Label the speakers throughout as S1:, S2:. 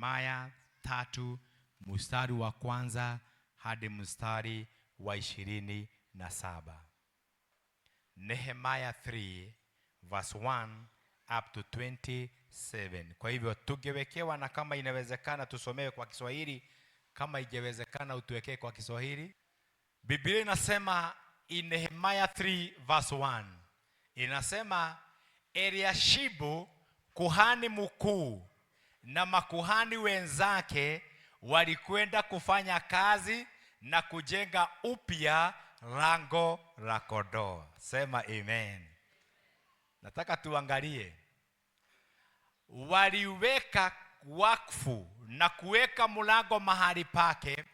S1: Nehemia 3 mstari wa kwanza hadi mstari wa 27. Nehemia 3 verse 1 up to 27. Kwa hivyo tugewekewa, na kama inawezekana tusomewe kwa Kiswahili, kama ingewezekana utuwekee kwa Kiswahili. Biblia inasema in Nehemia 3 verse 1, inasema Eliashibu kuhani mkuu na makuhani wenzake walikwenda kufanya kazi na kujenga upya lango la kondoo. Sema amen. Nataka tuangalie, waliweka wakfu na kuweka mlango mahali pake,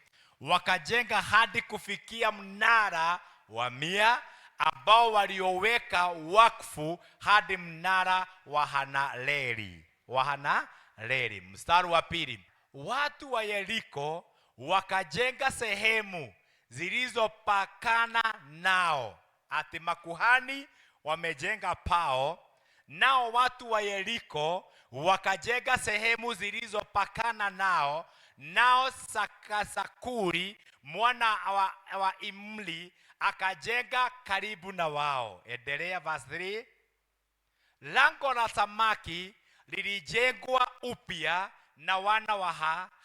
S1: wakajenga hadi kufikia mnara wa 100 ambao walioweka wakfu hadi mnara wa Hananeli. Mstari wa 2, watu wa Yeriko wakajenga sehemu zilizopakana nao. Ati makuhani wamejenga pao, nao watu wa Yeriko wakajenga sehemu zilizopakana nao. Nao Sakuri mwana wa Imli akajenga karibu na wao. Endelea verse 3. Lango la samaki lilijengwa upya na wana wa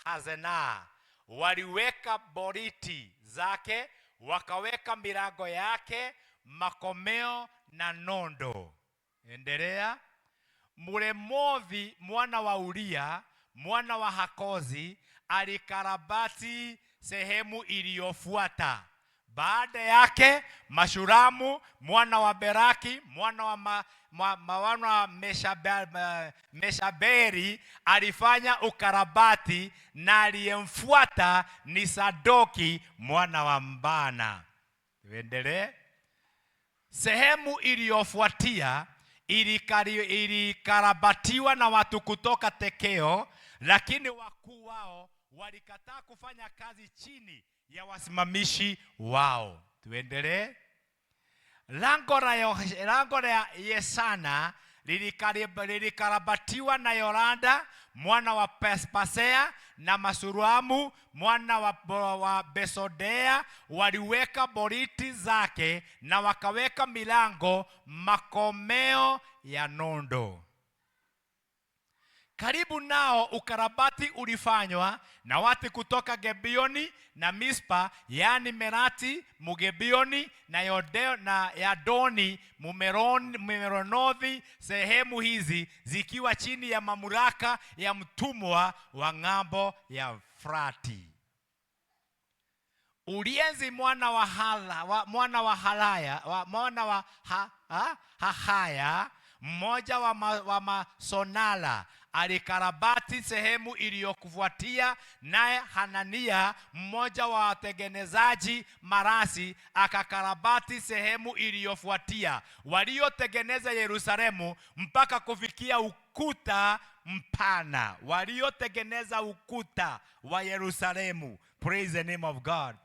S1: Hazena. Waliweka boriti zake, wakaweka milango yake, makomeo na nondo. Endelea. Muremothi mwana wa Uria mwana wa Hakozi alikarabati sehemu iliyofuata. Baada yake Mashuramu mwana wa Beraki mwana wa Meshaberi alifanya ukarabati, na aliyemfuata ni Sadoki mwana wa Mbana. Tuendelee. Sehemu iliyofuatia ilikarabatiwa na watu kutoka Tekeo, lakini wakuu wao walikataa kufanya kazi chini ya wasimamishi wao. Tuendelee. Lango la Yesana lilikarabatiwa na Yoranda mwana wa Pasea na Masuramu mwana wa Besodea. Waliweka boriti zake na wakaweka milango, makomeo ya nondo. Karibu nao ukarabati ulifanywa na watu kutoka Gebioni na Mispa, yani Merati Mugebioni na Yadoni Mumeronothi, sehemu hizi zikiwa chini ya mamlaka ya mtumwa wa ng'ambo ya Frati. Ulienzi mwana wa Hahaya mmoja wa Masonala alikarabati sehemu iliyokufuatia, naye Hanania mmoja wa watengenezaji marasi akakarabati sehemu iliyofuatia. Waliotengeneza Yerusalemu mpaka kufikia ukuta mpana. Waliotengeneza ukuta wa Yerusalemu. Praise the name of God.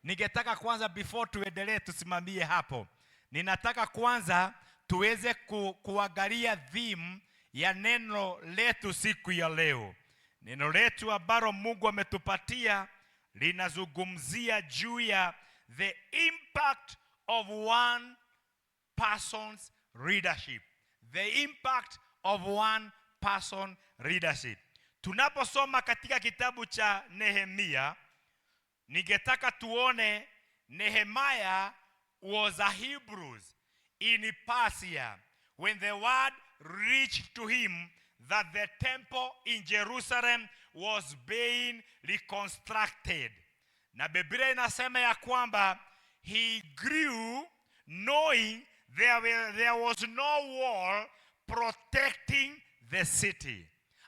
S1: Ningetaka kwanza, before tuendelee tusimamie hapo, ninataka kwanza tuweze kuangalia theme ya neno letu siku ya leo. Neno letu ambalo Mungu ametupatia linazungumzia juu ya the impact of one person's leadership. The impact of one person leadership. Tunaposoma katika kitabu cha Nehemia, ningetaka tuone Nehemiah was a Hebrew in Persia when the word reached to him that the temple in Jerusalem was being reconstructed. Na Biblia inasema ya kwamba he grew knowing there was no wall protecting the city.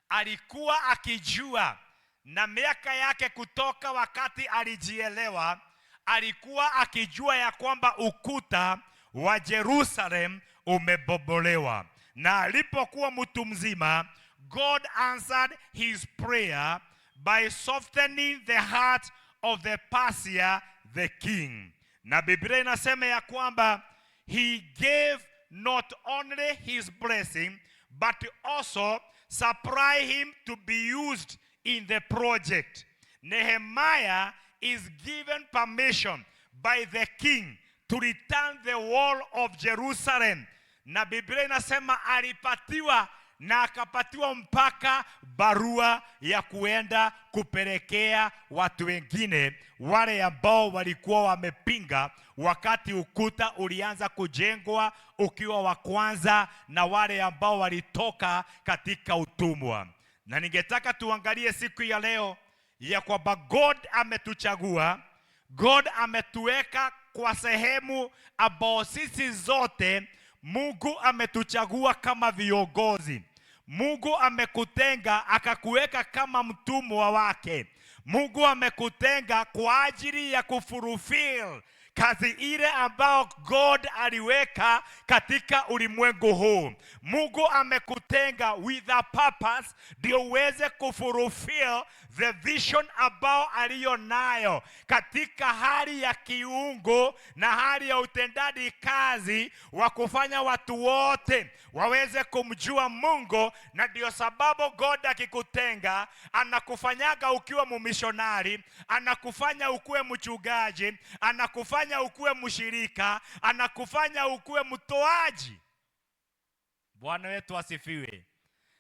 S1: Alikuwa akijua, na miaka yake kutoka wakati alijielewa, alikuwa akijua ya kwamba ukuta wa Jerusalem umebomolewa. Na alipokuwa mtu mzima, God answered his prayer by softening the heart of the Persia the king. Na Biblia inasema ya kwamba he gave not only his blessing but also supply him to be used in the project. Nehemiah is given permission by the king to return the wall of Jerusalem. Na Biblia inasema alipatiwa na akapatiwa mpaka barua ya kuenda kupelekea watu wengine wale ambao walikuwa wamepinga wakati ukuta ulianza kujengwa ukiwa wa kwanza, na wale ambao walitoka katika utumwa. Na ningetaka tuangalie siku ya leo ya kwamba God ametuchagua, God ametuweka kwa sehemu ambao sisi zote Mungu ametuchagua kama viongozi. Mungu amekutenga akakuweka kama mtumwa wake. Mungu amekutenga kwa ajili ya kufulfill kazi ile ambao God aliweka katika ulimwengu huu. Mungu amekutenga with a purpose ndio uweze kufulfill the vision ambao aliyo nayo katika hali ya kiungu na hali ya utendaji kazi wa kufanya watu wote waweze kumjua Mungu. Na ndio sababu God akikutenga anakufanyaga ukiwa mumishonari, anakufanya ukuwe mchungaji, anakufanya ukuwe mshirika, anakufanya ukuwe mtoaji. Bwana wetu asifiwe.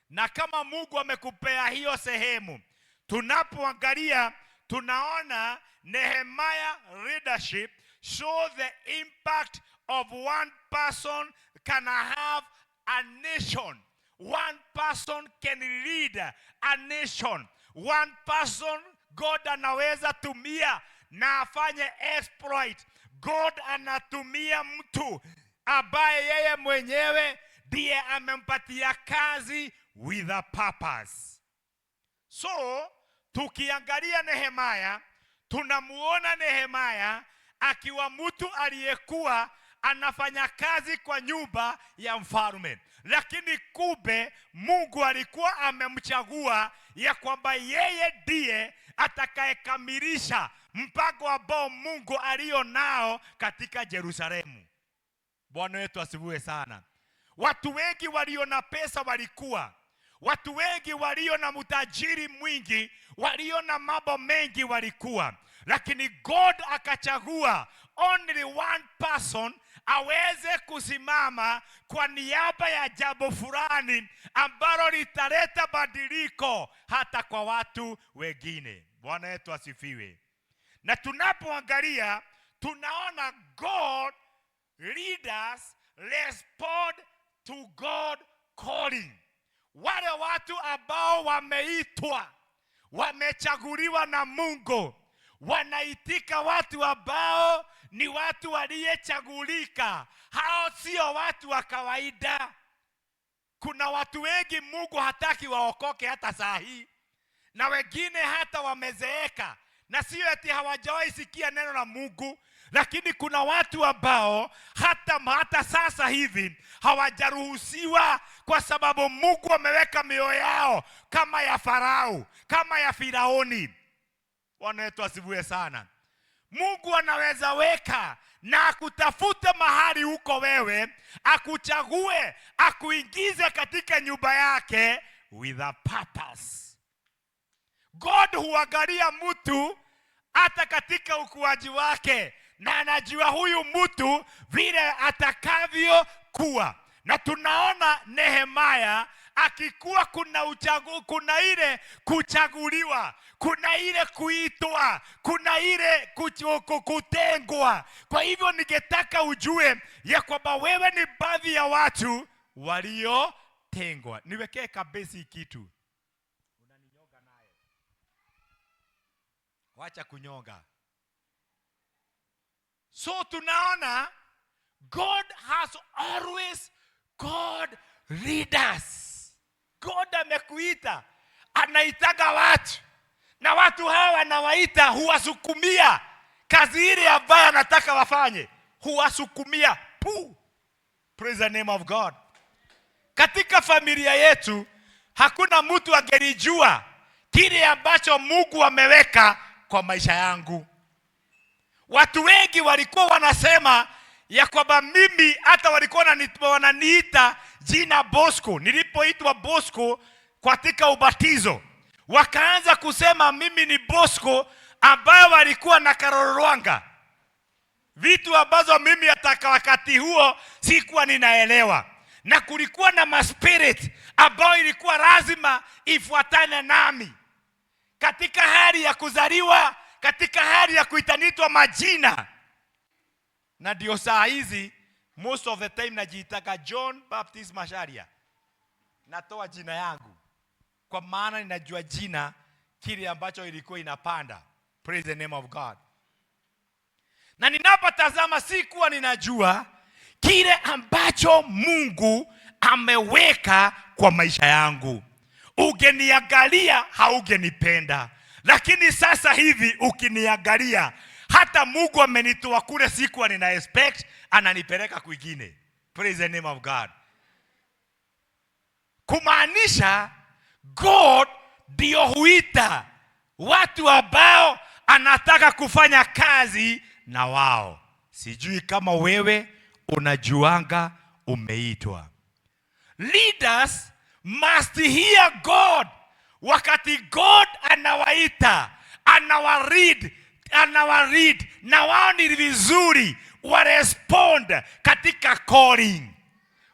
S1: Na kama Mungu amekupea hiyo sehemu, tunapoangalia tunaona Nehemiah leadership show the impact of one person can have a nation. One person can lead a nation. One person God anaweza tumia na afanye exploit. God anatumia mtu ambaye yeye mwenyewe ndiye amempatia kazi with a purpose. So tukiangalia Nehemiah, tunamuona Nehemiah akiwa mtu aliyekuwa anafanya kazi kwa nyumba ya mfalme, lakini kumbe Mungu alikuwa amemchagua ya kwamba yeye ndiye atakayekamilisha mpango ambao Mungu alio nao katika Yerusalemu. Bwana wetu asifiwe sana. Watu wengi walio na pesa walikuwa, watu wengi walio na mtajiri mwingi, walio na mambo mengi walikuwa, lakini God akachagua only one person aweze kusimama kwa niaba ya jambo fulani ambalo litaleta badiliko hata kwa watu wengine. Bwana wetu asifiwe. Na tunapoangalia tunaona God leaders respond to God calling. Wale watu ambao wameitwa, wamechaguliwa na Mungu, wanaitika watu ambao ni watu waliyechagulika. Hao sio watu wa kawaida. Kuna watu wengi Mungu hataki waokoke hata saa hii, na wengine hata wamezeeka, na sio eti hawajawahi sikia neno la Mungu, lakini kuna watu ambao hata sasa hivi hawajaruhusiwa, kwa sababu Mungu ameweka mioyo yao kama ya Farao, kama ya Firaoni. Bwana wetu asifiwe sana. Mungu anaweza weka na akutafute mahali huko wewe, akuchague, akuingize katika nyumba yake with a purpose. God huangalia mtu hata katika ukuaji wake, na anajua huyu mtu vile atakavyo kuwa. Na tunaona Nehemiah akikuwa kuna ile kuchaguliwa, kuna ile kuitwa, kuna ile kutengwa. Kwa hivyo ningetaka ujue ya kwamba wewe ni baadhi ya watu waliotengwa. Niwekee kabisa kitu. Unaninyonga naye. Wacha kunyonga. So tunaona God has always called leaders. God amekuita, anaitaga watu, na watu hawa anawaita, huwasukumia kazi ile ambayo anataka wafanye, huwasukumia. Praise the name of God. Katika familia yetu hakuna mtu angelijua kile ambacho Mungu ameweka kwa maisha yangu. Watu wengi walikuwa wanasema ya kwamba mimi, hata walikuwa wananiita jina Bosco. Nilipoitwa Bosco katika ubatizo, wakaanza kusema mimi ni Bosco, ambayo walikuwa na Karolwanga, vitu ambazo mimi hata wakati huo sikuwa ninaelewa. Na kulikuwa na maspirit ambayo ilikuwa lazima ifuatane nami katika hali ya kuzaliwa, katika hali ya kuitanitwa majina. Na ndio saa hizi most of the time najiitaka John Baptist Macharia. Natoa jina yangu kwa maana ninajua jina kile ambacho ilikuwa inapanda. Praise the name of God. Na ninapotazama sikuwa ninajua kile ambacho Mungu ameweka kwa maisha yangu. Ungeniangalia haugenipenda, lakini sasa hivi ukiniangalia, hata Mungu amenitoa kule sikuwa nina expect, ananipeleka kwingine. Praise the name of God. Kumaanisha God ndio huita watu ambao anataka kufanya kazi na wao. Sijui kama wewe unajuanga umeitwa. Leaders must hear God. Wakati God anawaita, anawaread, na wao ni vizuri warespond katika calling.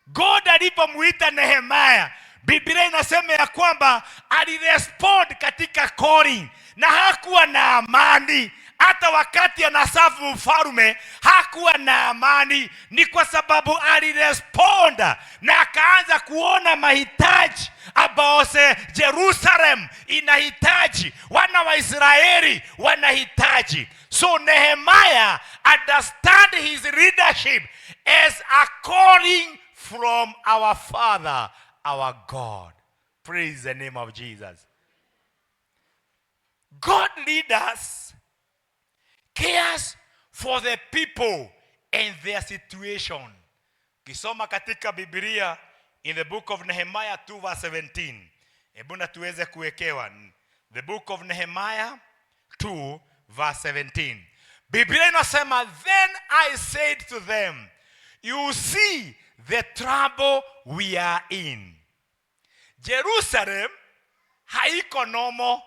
S1: God alipomuita Nehemia, Biblia inasema ya kwamba alirespond katika calling, na hakuwa na amani. Hata wakati anasafu mfalme hakuwa na amani, ni kwa sababu aliresponda na akaanza kuona mahitaji ambao Jerusalem inahitaji, wana wa Israeli wanahitaji. So Nehemiah understand his leadership as a calling from our Father, our God. Praise the name of Jesus. God leaders cares for the people and their situation. Kisoma katika Biblia in the book of Nehemiah 2 verse 17. Hebu na tuweze kuwekewa. The book of Nehemiah 2 verse 17. Biblia inasema, then I said to them, you see the trouble we are in. Jerusalem haiko nomo,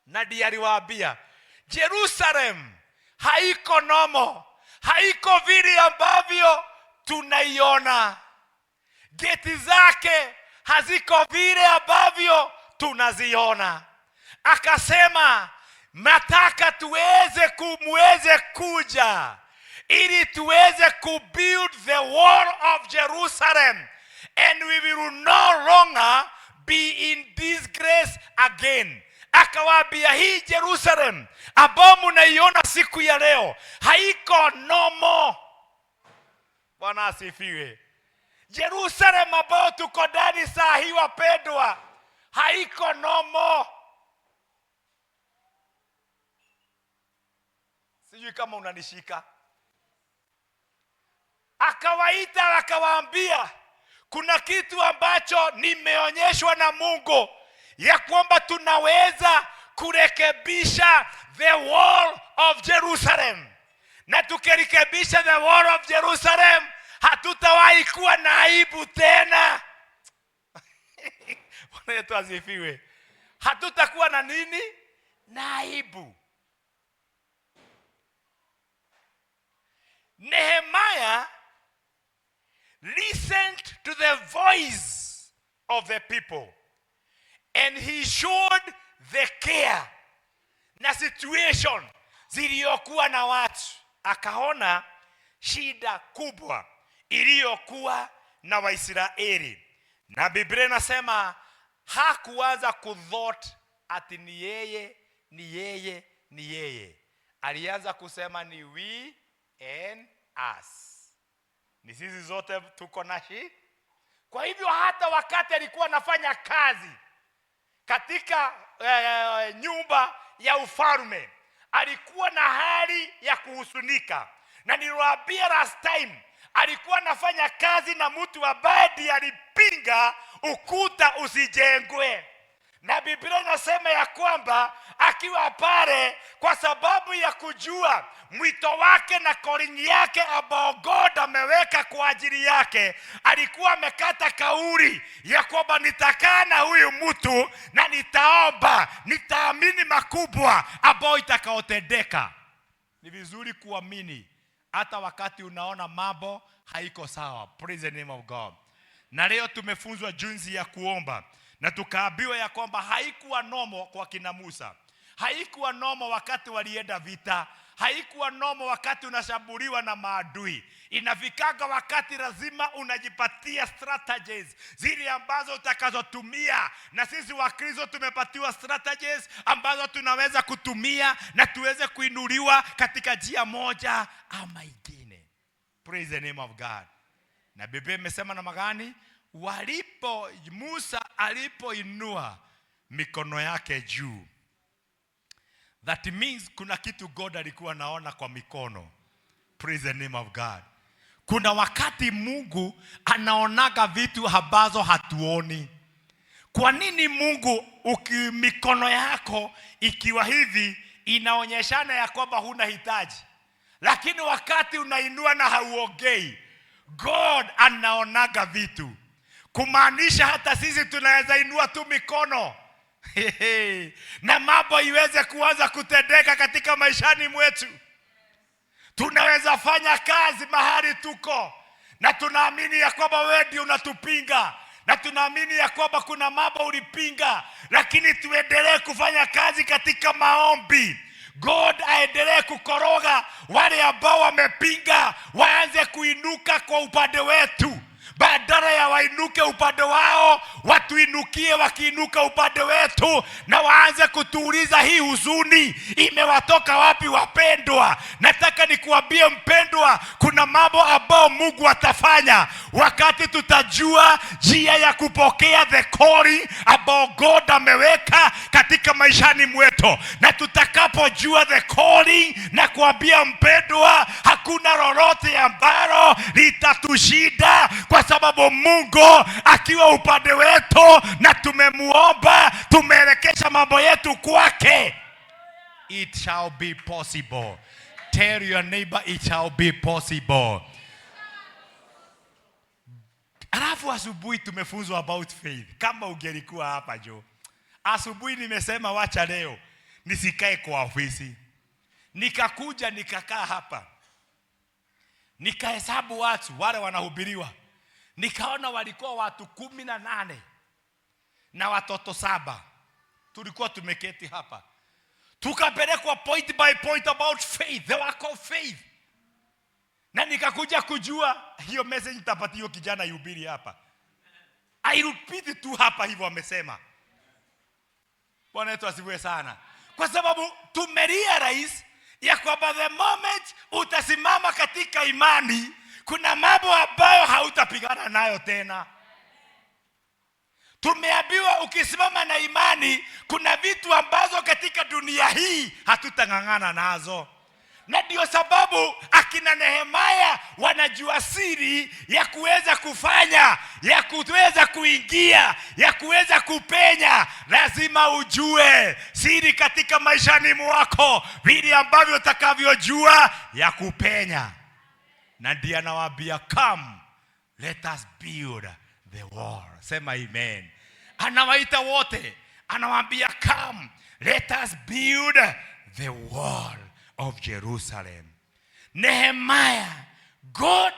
S1: na diariwaambia. Jerusalem haiko nomo, haiko vile ambavyo tunaiona. Geti zake haziko vile ambavyo tunaziona. Akasema, nataka muweze kuja ili tuweze kubuild the wall of Jerusalem, and we will no longer be in disgrace again. Akawaambia, hii Jerusalem ambao mnaiona siku ya leo haiko nomo. Bwana asifiwe. Jerusalem ambao tuko ndani saa hii wapendwa, haiko nomo. Sijui kama unanishika. Akawaita akawaambia, kuna kitu ambacho nimeonyeshwa na Mungu ya kwamba tunaweza kurekebisha the wall of Jerusalem. Na tukirekebisha the wall of Jerusalem, hatutawahi kuwa na aibu tena. Bwana yetu asifiwe. Hatutakuwa na nini? Na aibu. Nehemiah listened to the voice of the people, and he showed the care na situation ziliyokuwa na watu. Akaona shida kubwa iliyokuwa na Waisraeli. Na Biblia inasema hakuanza kudhot ati ni yeye. Alianza kusema ni we and us. Ni sisi zote tuko na shida. Kwa hivyo hata wakati alikuwa anafanya kazi katika nyumba ya ufalme, alikuwa na hali ya kuhusunika. Na niliwaambia last time, alikuwa anafanya kazi na mtu ambaye alipinga ukuta usijengwe. Na Biblia inasema ya kwamba akiwa pale, kwa sababu ya kujua mwito wake na calling yake ambao God ameweka kwa ajili yake, alikuwa amekata kauli ya kwamba nitakaa na huyu mtu na nitaomba, nitaamini makubwa ambao itakaotendeka. Ni vizuri kuamini hata wakati unaona mambo haiko sawa. Praise the name of God. Na leo tumefunzwa jinsi ya kuomba, na tukaambiwa ya kwamba haikuwa nomo kwa kina Musa. Haikuwa nomo wakati walienda vita. Haikuwa nomo wakati unashambuliwa na maadui. Inafikaga wakati lazima unajipatia strategies zile ambazo utakazotumia, na sisi Wakristo tumepatiwa strategies ambazo tunaweza kutumia na tuweze kuinuliwa katika njia moja ama ingine. Praise the name of God. Na Biblia imesema na magani? Musa alipoinua mikono yake juu. That means kuna kitu God alikuwa naona kwa mikono. Praise the name of God. Kuna wakati Mungu anaonaga vitu ambazo hatuoni. Kwa nini Mungu mikono yako ikiwa hivi inaonyeshana ya kwamba huna hitaji, lakini wakati unainua na hauongei, God anaonaga vitu? Kumaanisha hata sisi tunaweza inua tu mikono na mambo iweze kuanza kutendeka katika maishani mwetu. Tunaweza fanya kazi mahali tuko na tunaamini ya kwamba wewe ndio unatupinga, na tunaamini ya kwamba kuna mambo ulipinga, lakini tuendelee kufanya kazi katika maombi. God aendelee kukoroga wale ambao wamepinga, waanze kuinuka kwa upande wetu. Badala ya wainuke upande wao, watuinukie wakiinuka upande wetu, na waanze kutuuliza hii huzuni imewatoka wapi wapendwa. Nataka nikuambie mpendwa, kuna mambo ambao Mungu atafanya wakati tutajua njia ya kupokea the calling ambao God ameweka katika maishani mwetu. Na tutakapojua the calling, na kuambia mpendwa, hakuna lolote ambalo litatushinda, kwa sababu Mungu akiwa upande wetu na tumemuomba, tumeelekesha mambo yetu kwake. It shall be possible. Tell your neighbor, it shall be possible. Alafu asubuhi tumefunzwa about faith. Kama ungelikuwa hapa jo, asubuhi nimesema wacha leo nisikae kwa ofisi. Nikakuja nikakaa hapa, nikahesabu watu wale wanahubiriwa. Nikaona walikuwa watu 18 na watoto 7. Tulikuwa tumeketi hapa, tukapelekwa point by point about faith, the work of faith. Na nikakuja kujua hiyo message nitapatia hiyo kijana yubiri hapa. I repeat tu hapa hivyo amesema. Bwana wetu asifiwe sana. Kwa sababu tumerealize ya kwamba the moment utasimama katika imani, kuna mambo ambayo hautapigana nayo tena. Tumeambiwa ukisimama na imani, kuna vitu ambazo katika dunia hii hatutangangana nazo. Na ndio sababu akina Nehemia wanajua siri ya kuweza kufanya, ya kuweza kuingia, ya kuweza kupenya. Lazima ujue siri katika maishani mwako, vile ambavyo utakavyojua ya kupenya. Na ndiye anawaambia come, let us build the wall. Sema amen. Anawaita wote, anawaambia come, let us build the wall of Jerusalem. Nehemiah, God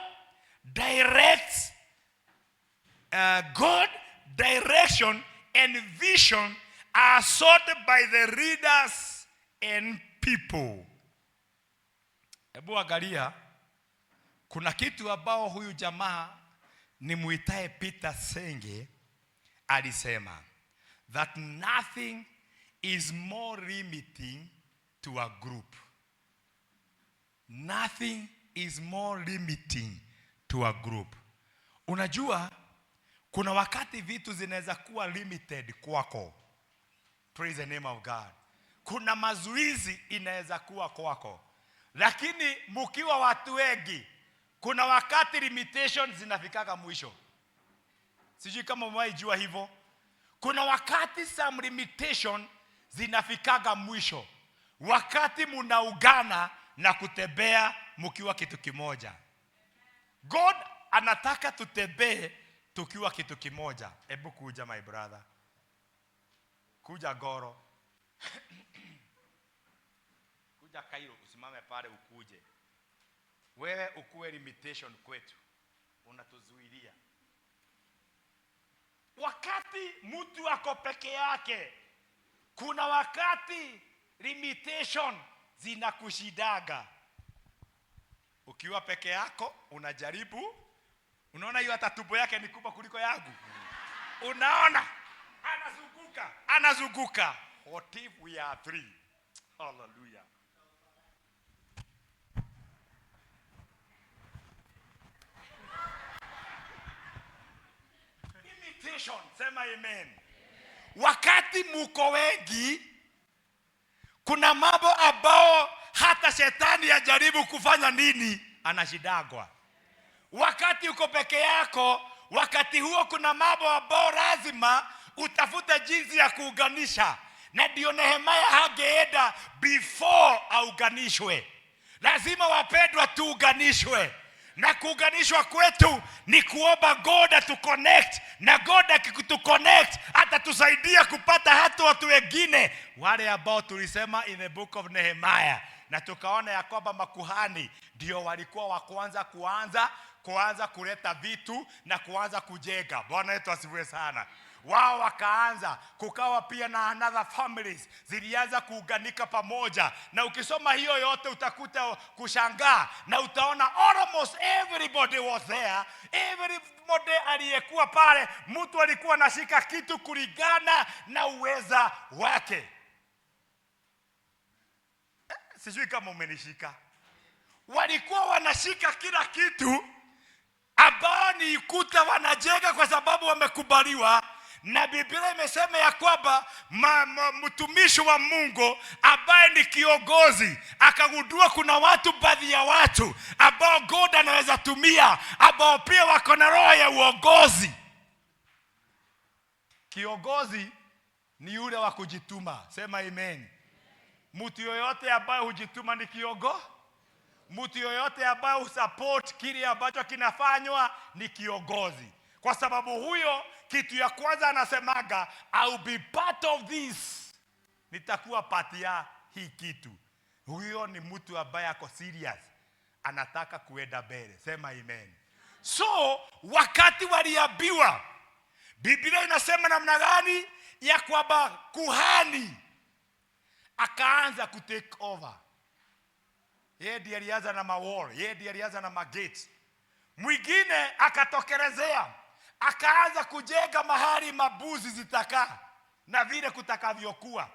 S1: direction and vision are sought by the readers and people. Hebu angalia, kuna kitu ambao huyu jamaa ni muitae Peter Senge alisema, that nothing is more limiting to a group. Nothing is more limiting to a group. Unajua, kuna wakati vitu zinaweza kuwa limited kwako. Praise the name of God. Kuna mazuizi inaweza kuwa kwako. Lakini mkiwa watu wengi, kuna wakati limitations zinafikaga mwisho. Sijui kama mwaijua hivyo. kuna wakati some limitation zinafikaga mwisho, wakati munaungana na kutembea mkiwa kitu kimoja. God anataka tutembee tukiwa kitu kimoja. Hebu kuja my brother, kuja Goro, kuja Kairo, usimame pale ukuje. Wewe ukuwe limitation kwetu, unatuzuilia. Wakati mtu ako peke yake, kuna wakati limitation zinakushidaga. Ukiwa peke yako unajaribu, unaona hiyo hata tumbo yake ni kubwa kuliko yangu. Unaona anazunguka. What if we are three? Hallelujah. Limitation, sema amen. Wakati muko wengi, kuna mambo ambao hata shetani ajaribu kufanya nini, anashidagwa. Wakati uko peke yako, wakati huo kuna mambo ambao lazima utafute jinsi ya kuunganisha. Na ndio Nehemia hageenda before auganishwe. Lazima wapendwa tuunganishwe. Na kuunganishwa kwetu ni kuomba God to connect. Na God akikutu connect atatusaidia kupata hata watu wengine wale ambao tulisema in the book of Nehemiah. Na tukaona ya kwamba makuhani ndio walikuwa wa kwanza kuanza kuleta vitu na kuanza kujenga. Bwana wetu asifiwe sana. Wao wakaanza, kukawa pia na another families zilianza kuunganika pamoja. Na ukisoma hiyo yote utakuta kushangaa, na utaona almost everybody was there. Everybody aliyekuwa pale, mtu alikuwa anashika kitu kulingana na uweza wake. Sijui kama umenishika. Walikuwa wanashika kila kitu ambao ni ukuta wanajenga kwa sababu wamekubaliwa. Na Biblia imesema ya kwamba mtumishi wa Mungu ambaye ni kiongozi akagundua kuna watu, baadhi ya watu ambao God anaweza tumia, ambao pia wako na roho ya uongozi. Kiongozi ni yule wa kujituma, sema amen. Mtu yoyote ambaye hujituma ni kiongozi. Mtu yoyote ambaye usupport kile ambacho kinafanywa ni kiongozi. Kwa sababu huyo kitu ya kwanza anasemaga, I'll be part of this. Nitakuwa part ya hii kitu. Huyo ni mtu ambaye ako serious, anataka kuenda mbele, sema amen. So wakati waliambiwa, Biblia inasema namna gani ya kwamba kuhani akaanza ku take over. Yeye ndiye alianza na mawall, yeye ndiye alianza na magate. Mwingine akatokelezea, akaanza kujenga mahali mabuzi zitakaa na vile kutakavyokuwa,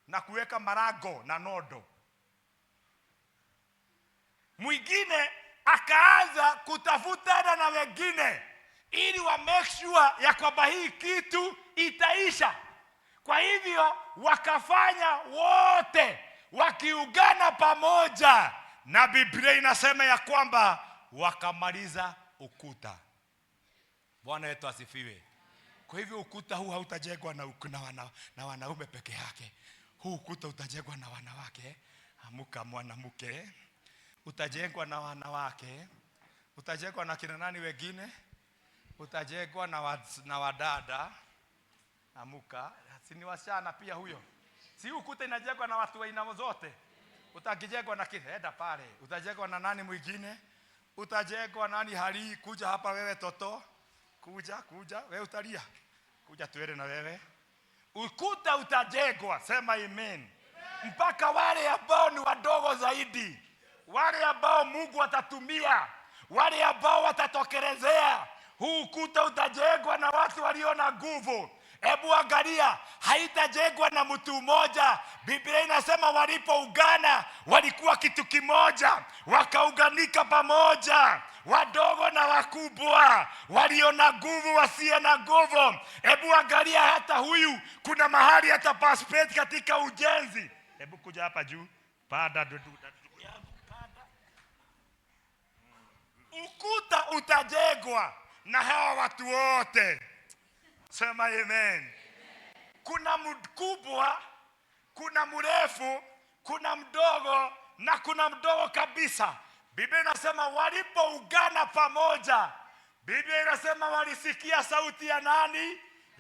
S1: na kuweka marago na nodo. Mwingine akaanza kutafutana na wengine ili wa make sure ya kwamba hii kitu itaisha. Kwa hivyo wakafanya wote wakiungana pamoja, na Biblia inasema ya kwamba wakamaliza ukuta. Bwana wetu asifiwe. Kwa hivyo ukuta huu hautajengwa na wanaume peke yake. Huu ukuta utajengwa na wanawake. Amuka mwanamke. Utajengwa na wanawake. Utajengwa na kina nani wengine? Utajengwa na wadada. Amuka. Si ni wasichana pia huyo? Si ukuta inajengwa na watu wa aina zote. Utajengwa na kida pale. Utajengwa na nani mwingine? Utajengwa nani hali? Kuja hapa wewe toto. Kuja wewe utalia. Kuja tuende na wewe. Ukuta utajengwa, sema amen. Mpaka wale ambao ni wadogo zaidi, wale ambao Mungu atatumia, wale ambao watatokelezea, huu ukuta utajengwa na watu walio na nguvu. Hebu angalia, haitajengwa na mtu mmoja. Biblia inasema walipoungana walikuwa kitu kimoja, wakaunganika pamoja, wadogo na wakubwa, walio na nguvu, wasie na nguvu. Hebu angalia, hata huyu kuna mahali hata participate katika ujenzi. Hebu kuja hapa juu. Pada. Ukuta utajengwa na hawa watu wote. Sema amen. kuna mkubwa, kuna mrefu, kuna mdogo na kuna mdogo kabisa. Biblia inasema walipoungana pamoja, Biblia inasema walisikia sauti ya nani?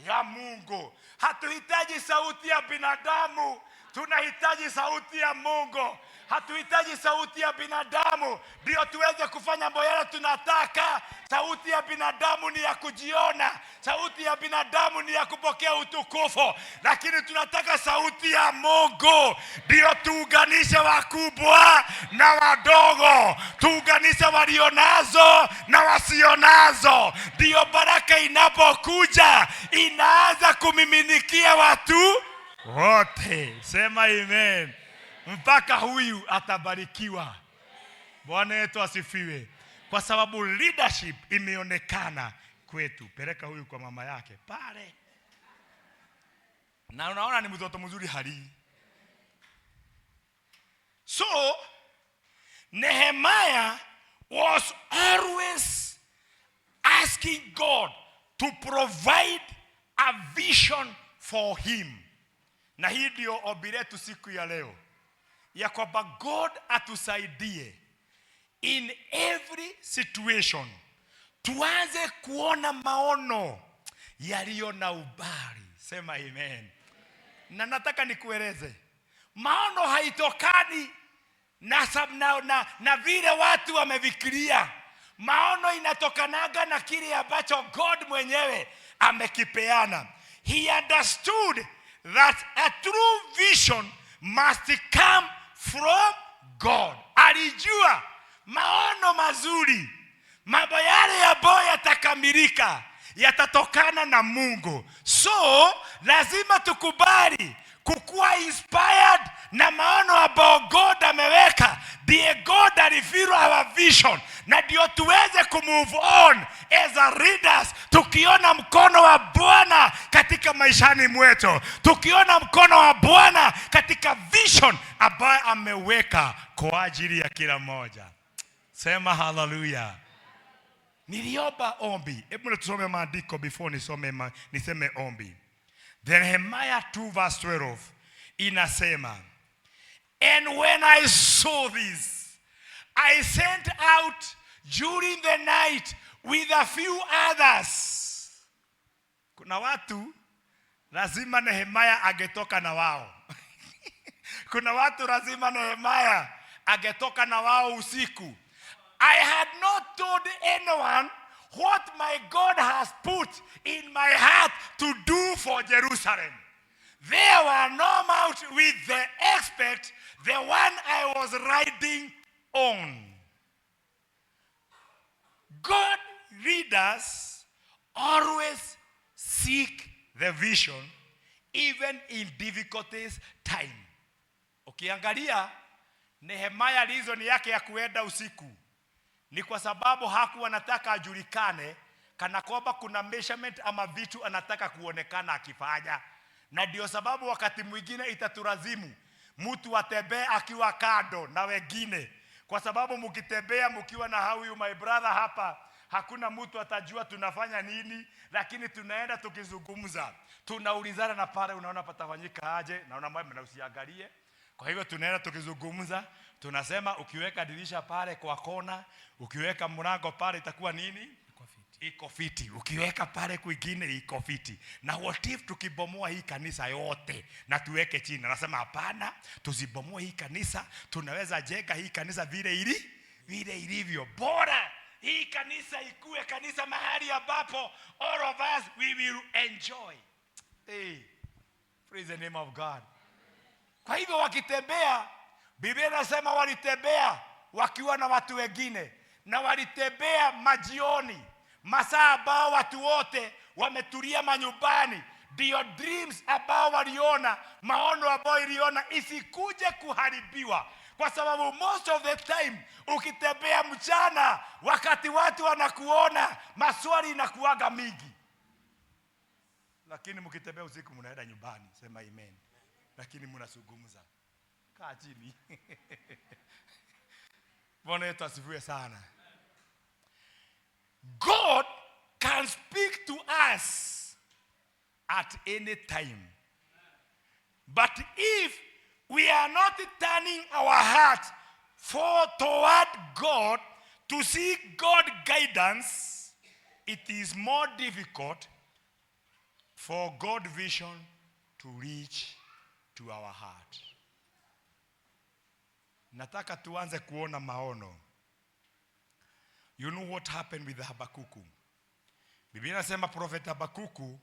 S1: Ya Mungu. Hatuhitaji sauti ya binadamu, tunahitaji sauti ya Mungu. Hatuhitaji sauti ya binadamu ndio tuweze kufanya mambo yale tunataka. Sauti ya binadamu ni ya kujiona, sauti ya binadamu ni ya kupokea utukufu, lakini tunataka sauti ya Mungu ndio tuunganishe wakubwa na wadogo, tuunganishe walionazo na wasionazo. Ndio baraka inapokuja inaanza kumiminikia watu wote. Sema amen. Mpaka huyu atabarikiwa. Bwana yetu asifiwe. Kwa sababu leadership imeonekana kwetu. Peleka huyu kwa mama yake pale. Na unaona ni mtoto mzuri hali. So Nehemiah was always asking God to provide a vision for him. Na hii ndio ombi letu siku ya leo, ya kwamba God atusaidie in every situation tuanze kuona maono yaliyo na ubari. Sema amen. Na nataka nikueleze, maono haitokani na vile watu wamefikiria. Maono inatokanaga na kile ambacho God mwenyewe amekipeana. He understood that a true vision must come from God. Alijua maono mazuri, mambo yale ambayo yatakamilika, yatatokana na Mungu. So lazima tukubali kukuwa inspired na maono ambayo God ameweka. Ndiye God alifill our vision, na ndio tuweze kumove on as a leaders, tukiona mkono wa Bwana katika maishani mwetu, tukiona mkono wa Bwana katika vision ambayo ameweka kwa ajili ya kila mmoja. Sema hallelujah. Niliomba ombi. Hebu tusome maandiko before niseme ombi. Then Nehemiah 2 verse 12 inasema, and when I saw this, I sent out during the night with a few others. Kuna watu lazima Nehemiah angetoka na wao. Kuna watu lazima Nehemiah angetoka na wao usiku. I had not told anyone what my God has put in my heart to do for Jerusalem. They were no mouth with the expect the one I was riding on. God leaders always seek the vision even in difficulties time. Ukiangalia Nehemiah reason yake ya kuenda usiku ni kwa sababu hakuwa anataka ajulikane kana kwamba kuna measurement ama vitu anataka kuonekana akifanya. Na ndio sababu wakati mwingine itatulazimu mtu atembee akiwa kando na wengine, kwa sababu mkitembea mkiwa na huyu my brother hapa, hakuna mtu atajua tunafanya nini, lakini tunaenda tukizungumza, tunaulizana na pale unaona patafanyika aje, na unamwambia na usiangalie. Kwa hivyo tunaenda tukizungumza, tunasema ukiweka dirisha pale kwa kona, ukiweka mlango pale itakuwa nini? Iko fiti. Ukiweka pale kwingine iko fiti. Na what if tukibomoa hii kanisa yote na tuweke chini? Nasema hapana, tusibomoe hii kanisa, tunaweza jenga hii kanisa vile ilivyo. Bora hii kanisa ikuwe kanisa mahali ambapo all of us we will enjoy. Hey, praise the name of God. Kwa hivyo wakitembea, Biblia inasema walitembea wakiwa na watu wengine, na walitembea majioni, masaa ambao watu wote wametulia manyumbani. Ndio dreams ambao waliona, maono ambao iliona isikuje kuharibiwa. Kwa sababu most of the time ukitembea mchana wakati watu wanakuona, maswali inakuaga mingi. Lakini mkitembea usiku mnaenda nyumbani. Sema amen. Lakini mnazungumza. Kaa chini. Bwana yetu asifiwe sana. God can speak to us at any time But if we are not turning our heart toward God to seek God guidance, it is more difficult for God vision to reach to our heart. Nataka tuanze kuona maono. You know what happened with Habakuku? Biblia inasema prophet Habakuku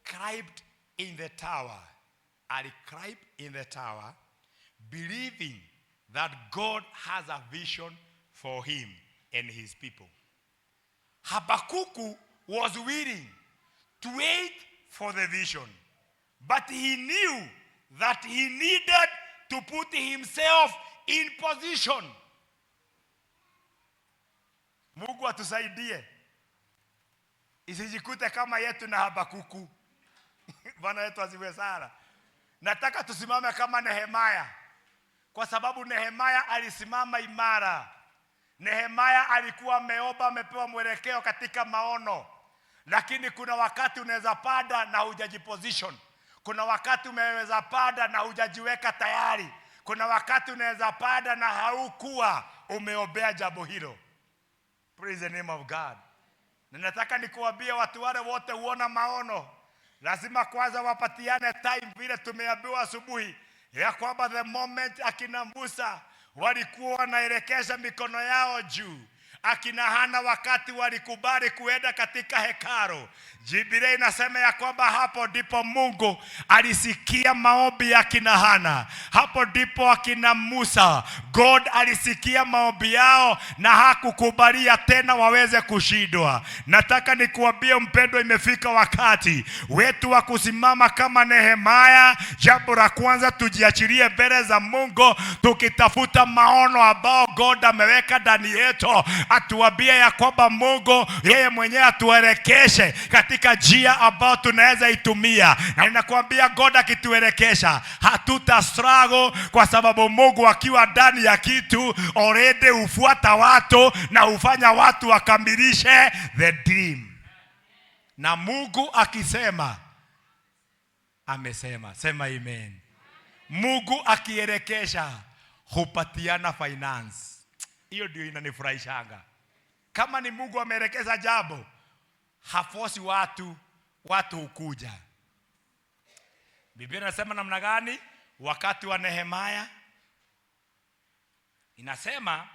S1: climbed in the tower. And he climbed in the tower, believing that God has a vision for him and his people. Habakuku was willing to wait for the vision, but he knew that he needed to put himself in position. Mungu atusaidie isijikute kama yetu na Habakuku. Bwana wetu asifiwe sana. Nataka tusimame kama Nehemia, kwa sababu Nehemia alisimama imara. Nehemia alikuwa ameomba, amepewa mwelekeo katika maono. Lakini kuna wakati unaweza pada na hujajiposition. Kuna wakati umeweza pada na hujajiweka tayari. Kuna wakati unaweza pada na haukuwa umeombea jambo hilo. Praise the name of God. Na nataka nikuambie watu wale wote huona maono, lazima kwanza wapatiane time, vile tumeambiwa asubuhi ya kwamba the moment akina Musa walikuwa wanaelekeza mikono yao juu, akina Hana wakati walikubali kuenda katika hekalu, Biblia inasema ya kwamba hapo ndipo Mungu alisikia maombi ya akina Hana. Hapo ndipo akina Musa, God alisikia maombi yao na hakukubalia tena waweze kushindwa. Nataka nikuambie mpendwa, imefika wakati wetu wa kusimama kama Nehemia. Jambo la kwanza, tujiachilie mbele za Mungu tukitafuta maono ambao God ameweka ndani yetu. Atuambie ya kwamba Mungu yeye mwenyewe atuelekeshe katika njia ambao tunaweza itumia. Na ninakuambia God akituelekesha hatuta struggle, kwa sababu Mungu akiwa ndani ya kitu already ufuata watu na ufanya watu wakamilishe the dream. Na Mungu akisema amesema. Sema amen. Mungu akielekesha hupatiana finance. Hiyo ndio inanifurahishanga. Kama ni Mungu ameelekeza jambo, hafosi watu hukuja. Biblia inasema namna gani? Wakati wa Nehemia inasema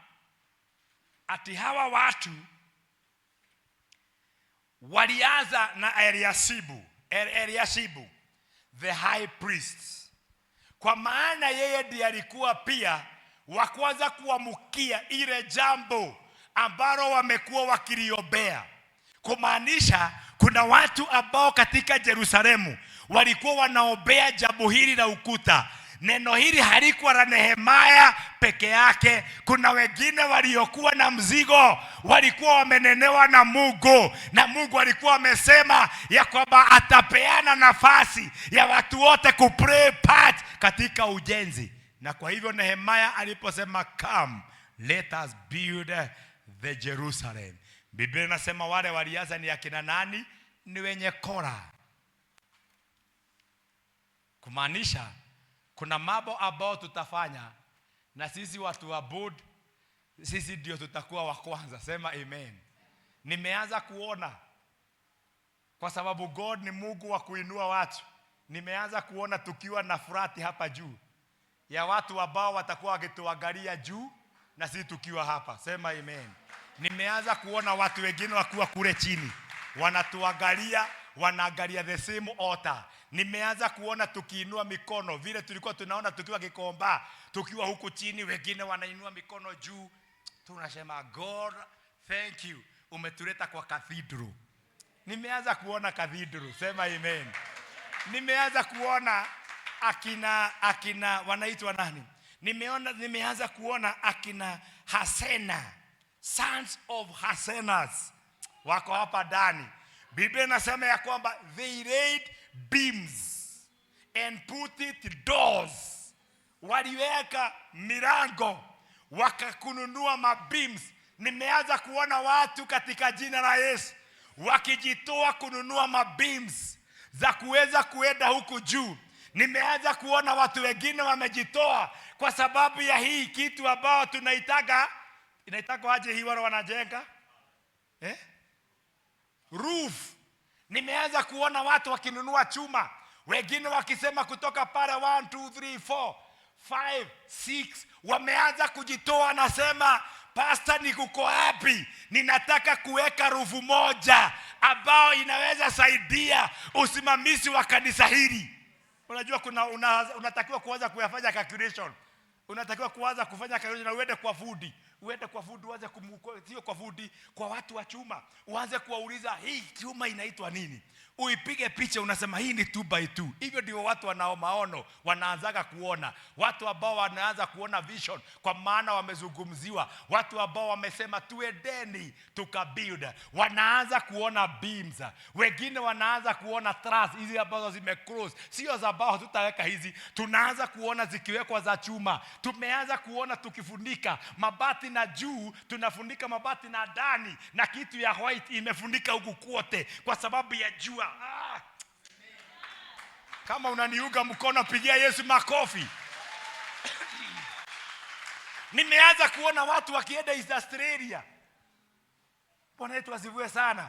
S1: ati hawa watu walianza na Eliashibu the high priest, kwa maana yeye ndiye alikuwa pia wa kwanza kuamukia ile jambo ambalo wamekuwa wakiliombea. Kumaanisha kuna watu ambao katika Yerusalemu walikuwa wanaombea jambo hili la ukuta. Neno hili halikuwa la Nehemia peke yake. Kuna wengine waliokuwa na mzigo, walikuwa wamenenewa na Mungu, na Mungu alikuwa amesema ya kwamba atapeana nafasi ya watu wote kuplay part katika ujenzi. Na kwa hivyo Nehemia aliposema come let us build the Jerusalem, Biblia inasema wale walianza ni akina nani? Ni wenye Kora. Kumaanisha kuna mambo ambao tutafanya na sisi watu wa board, sisi ndio tutakuwa wa kwanza. Sema amen. Nimeanza kuona, kwa sababu God ni Mungu wa kuinua watu, nimeanza kuona tukiwa na furati hapa juu ya watu ambao watakuwa wakituangalia juu na sisi tukiwa hapa. Sema amen. Nimeanza kuona watu wengine wakiwa kule chini wanatuangalia, wanaangalia the same altar. Nimeanza kuona tukiinua mikono vile tulikuwa tunaona tukiwa Gikomba, tukiwa huku chini wengine wanainua mikono juu. Tunasema God thank you, umetuleta kwa cathedral. Nimeanza kuona cathedral. Sema amen. Nimeanza kuona akina wanaitwa nani? Nimeanza kuona akina Hasena, sons of Hasenas wako hapa ndani. Biblia inasema ya kwamba they laid beams and put it doors. Waliweka milango wakakununua mabeams. Nimeanza kuona watu katika jina la Yesu wakijitoa kununua mabeams za kuweza kuenda huku juu. Nimeanza kuona watu wengine wamejitoa kwa sababu ya hii kitu ambao tunaitaga, inaitagwa aje hii wale wanajenga? Roof. Nimeanza kuona watu wakinunua chuma, wengine wakisema kutoka pale 1 2 3 4 5 6 wameanza kujitoa, nasema pastor, ni kuko wapi? Ninataka kuweka rufu moja ambao inaweza saidia usimamizi wa kanisa hili. Unajua unatakiwa kuanza kuyafanya calculation. Unatakiwa kuanza kufanya calculation na uende kwa food. Uende kwa food uanze sio kwa food, kwa watu wa chuma. Uanze kuwauliza hii chuma inaitwa nini? Uipige picha, unasema hii ni 2x2. Hivyo ndio watu wanao maono wanaanzaga kuona. Watu ambao wanaanza kuona vision kwa maana wamezungumziwa. Watu ambao wamesema tuendeni tukabuild, wanaanza kuona beams. Wengine wanaanza kuona truss hizi ambazo zimeclose. Sio za bao tutaweka hizi. Tunaanza kuona zikiwekwa za chuma. Tumeanza kuona tukifunika mabati na juu, tunafunika mabati na ndani, na kitu ya white imefunika huku kote kwa sababu ya jua. Kama unaniunga mkono, pigia Yesu makofi. Nimeanza kuona watu wakienda East Australia. Bwana wetu asifiwe sana.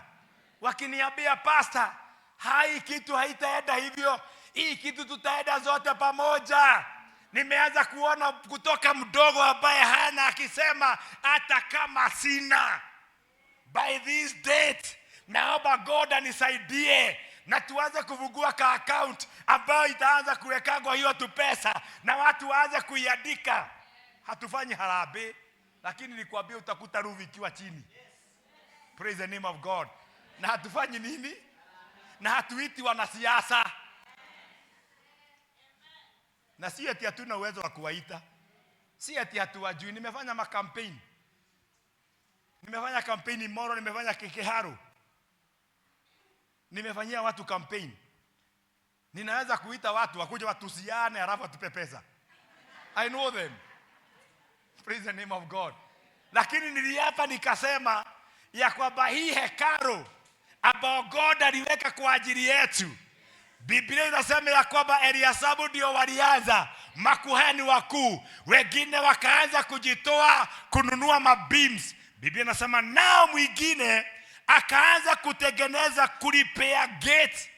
S1: Wakiniambia pastor, hai kitu haitaenda hivyo. Hii kitu tutaenda zote pamoja. Nimeanza kuona kutoka mdogo ambaye hana akisema hata kama sina, by this date naomba God anisaidie na tuanze kufungua ka account ambayo itaanza kuwekagwa hiyo tu pesa na watu waanze kuiandika. Hatufanyi harambee, lakini nikwambia utakuta ruvi ikiwa chini. Praise the name of God. Na hatufanyi nini? Na hatuiti wanasiasa. Na si eti hatuna uwezo wa kuwaita. Si eti hatuwajui. Nimefanya makampeni. Nimefanya kampeni Moro, nimefanya Kekeharu. Nimefanyia watu kampeni. Ninaweza kuita watu wakuje watusiane alafu atupe pesa. I know them. Praise the name of God. Lakini niliapa nikasema ya kwamba hii hekalu ambao God aliweka kwa ajili yetu, Biblia inasema ya kwamba Eliasabu ndio walianza, makuhani wakuu, wengine wakaanza kujitoa kununua mabeams. Biblia inasema nao mwingine akaanza kutengeneza kulipea gate.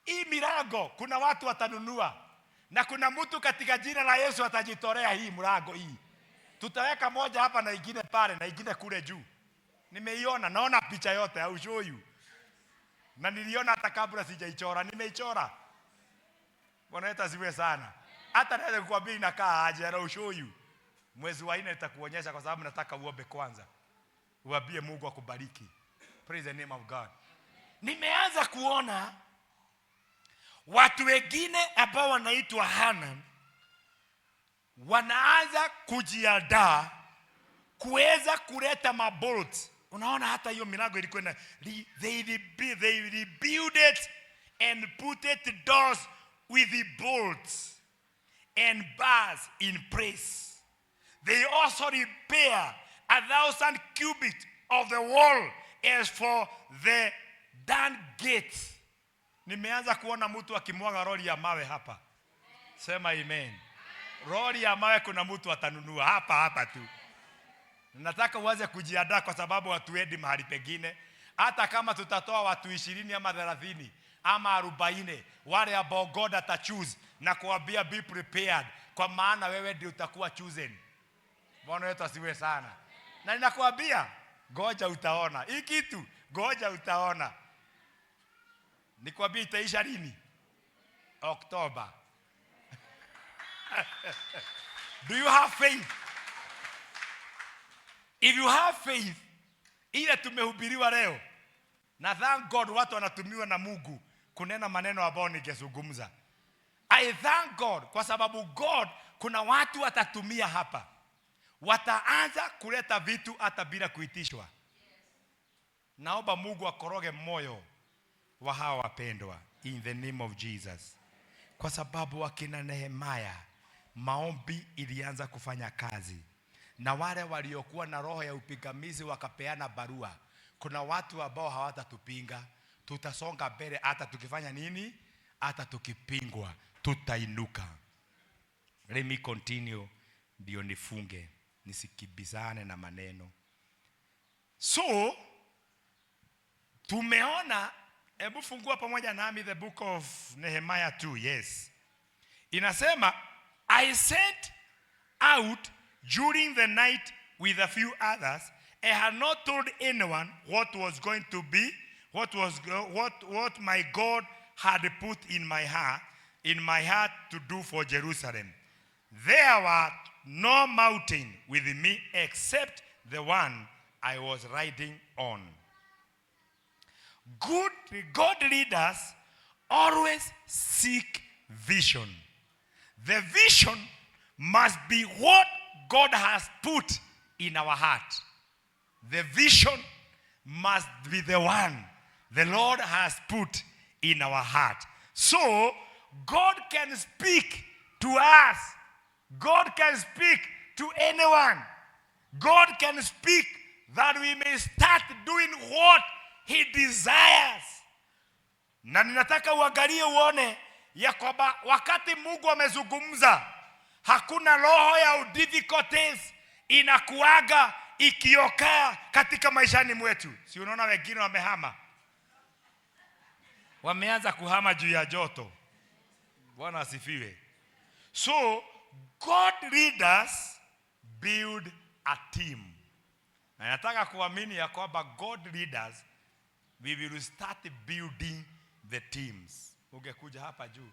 S1: Hii milango kuna watu watanunua, na kuna mtu katika jina la Yesu atajitolea hii mlango hii. Tutaweka moja hapa na ingine pale na ingine kule juu. Nimeiona, naona picha yote, I'll show you. Na niliona hata kabla sijaichora, nimeichora. Bwana wetu asifiwe sana. Hata naweza kukuambia inakaa aje, I'll show you. Mwezi wa 4 nitakuonyesha kwa sababu nataka uombe kwanza. Uambie Mungu akubariki. Praise the name of God. Nimeanza kuona watu wengine ambao wanaitwa Hanan wanaanza kujiandaa kuweza kuleta mabolt. Unaona hata hiyo milango ilikuwa na they rebuild it and put it doors with the bolts and bars in place. They also repair 1,000 cubits of the wall as for the Dan gate. Nimeanza kuona mtu akimwaga roli ya mawe hapa. Sema amen. Roli ya mawe kuna mtu atanunua hapa tu. Nataka uanze kujiandaa kwa sababu hatuendi mahali pengine. Hata kama tutatoa watu 20 ama 30 ama 40, wale ambao God atachoose na kuambia be prepared, kwa maana wewe ndio utakuwa chosen. Bwana wetu asiwe sana. Na ninakuambia ngoja utaona. Hii kitu ngoja utaona. Nikwambia itaisha lini? October. Do you have faith? If you have faith, ile tumehubiriwa leo, na thank God watu wanatumiwa na Mungu kunena maneno ambayo ningezungumza. I thank God kwa sababu God kuna watu watatumia hapa. Wataanza kuleta vitu hata bila kuitishwa. Naomba Mungu akoroge moyo wa hawa wapendwa in the name of Jesus. Kwa sababu wakina Nehemia maombi ilianza kufanya kazi. Na wale waliokuwa na roho ya upingamizi wakapeana barua. Kuna watu ambao hawatatupinga. Tutasonga mbele hata tukifanya nini? hata tukipingwa tutainuka. Let me continue ndio nifunge, nisikibizane na maneno. So tumeona, hebu fungua pamoja nami the book of Nehemiah 2. Yes. Inasema, I set out during the night with a few others. I had not told anyone what was going to be, what my God had put in my heart to do for Jerusalem. There were no mountain with me except the one I was riding on. God leaders always seek vision. The vision must be what God has put in our heart. The vision must be the one the Lord has put in our heart. So God can speak to us. God can speak to anyone. God can speak that we may start doing what He desires. Na ninataka uangalie uone ya kwamba wakati Mungu amezungumza, hakuna roho ya difficulties inakuaga ikiokaa katika maishani mwetu. Si unaona wengine wamehama? Wameanza kuhama juu ya joto. Bwana asifiwe. So God leaders build a team. Na nataka kuamini ya kwamba God leaders, we will start building the teams. Ungekuja hapa juu,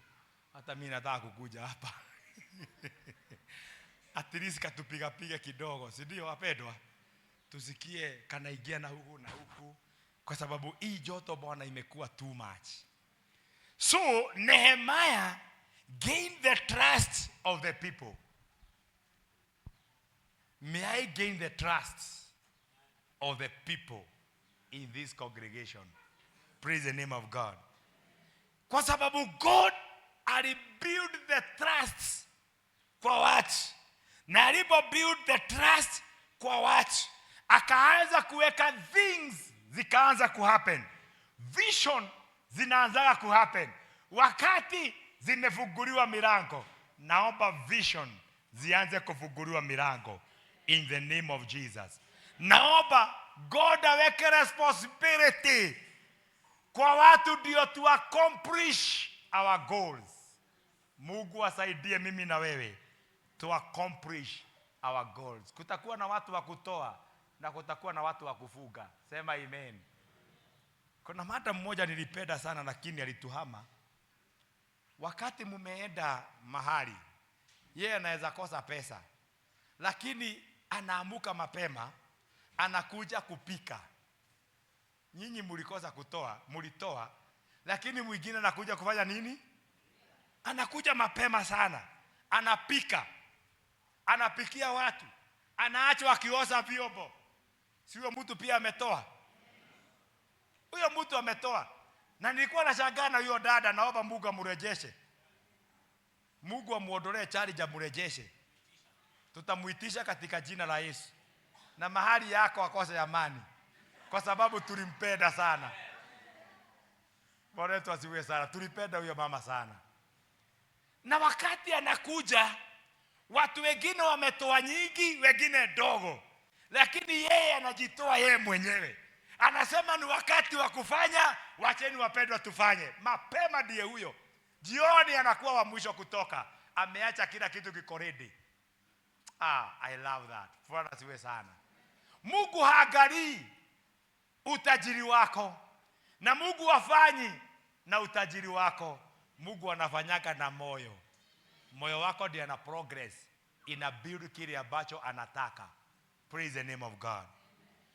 S1: hata mimi nataka kukuja hapa. At least katupiga kidogo, si ndio wapendwa? Tusikie kanaingia na huku na huku, kwa sababu hii joto Bwana imekuwa too much. So Nehemiah gained the trust of the people. May I gain the trust of the people in this congregation? Praise the name of God. Kwa sababu God alibuild the trust kwa watu. Na alipo build the trust kwa watu, akaanza kuweka things zikaanza kuhappen. Vision zinaanza kuhappen. Wakati zimefunguliwa milango, naomba vision zianze kufunguliwa milango in the name of Jesus. Naomba God aweke responsibility kwa watu ndio tu accomplish our goals. Mungu asaidie mimi na wewe to accomplish our goals. Kutakuwa na watu wa kutoa na kutakuwa na watu wa kufuga. Sema amen. Kuna mada mmoja nilipenda sana lakini alituhama. Wakati mumeenda mahali, yeye anaweza kosa pesa, lakini anaamuka mapema, anakuja kupika. Nyinyi mlikosa kutoa, mlitoa, lakini mwingine anakuja kufanya nini? Anakuja mapema sana, anapika, anapikia watu, anaacha wakioza vyombo. Si huyo mtu pia ametoa? Huyo mtu ametoa. Na nilikuwa nashangaa na huyo dada, naomba Mungu amrejeshe. Mungu amuondolee charge, amrejeshe. Tutamuitisha katika jina la Yesu. Na mahali yako akose amani, kwa sababu tulimpenda sana. Bwana wetu asifiwe sana. Tulipenda huyo mama sana. Na wakati anakuja, watu wengine wametoa nyingi, wengine dogo, lakini yeye anajitoa yeye mwenyewe. Anasema ni wakati wa kufanya, wacheni wapendwa tufanye. Mapema ndiye huyo. Jioni anakuwa wa mwisho kutoka. Ameacha kila kitu kiko ready. I love that. Bwana asifiwe sana. Mungu haangalii utajiri wako, na Mungu hafanyi na utajiri wako. Mungu anafanyaga na moyo. Moyo wako ndiye ana progress, ina build kile ambacho anataka. Praise the name of God.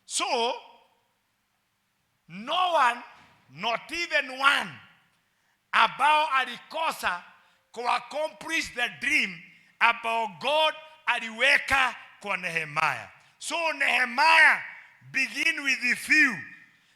S1: So no one, not even one, ambao alikosa ku accomplish the dream ambao God aliweka kwa Nehemiah. So Nehemiah begin with the few.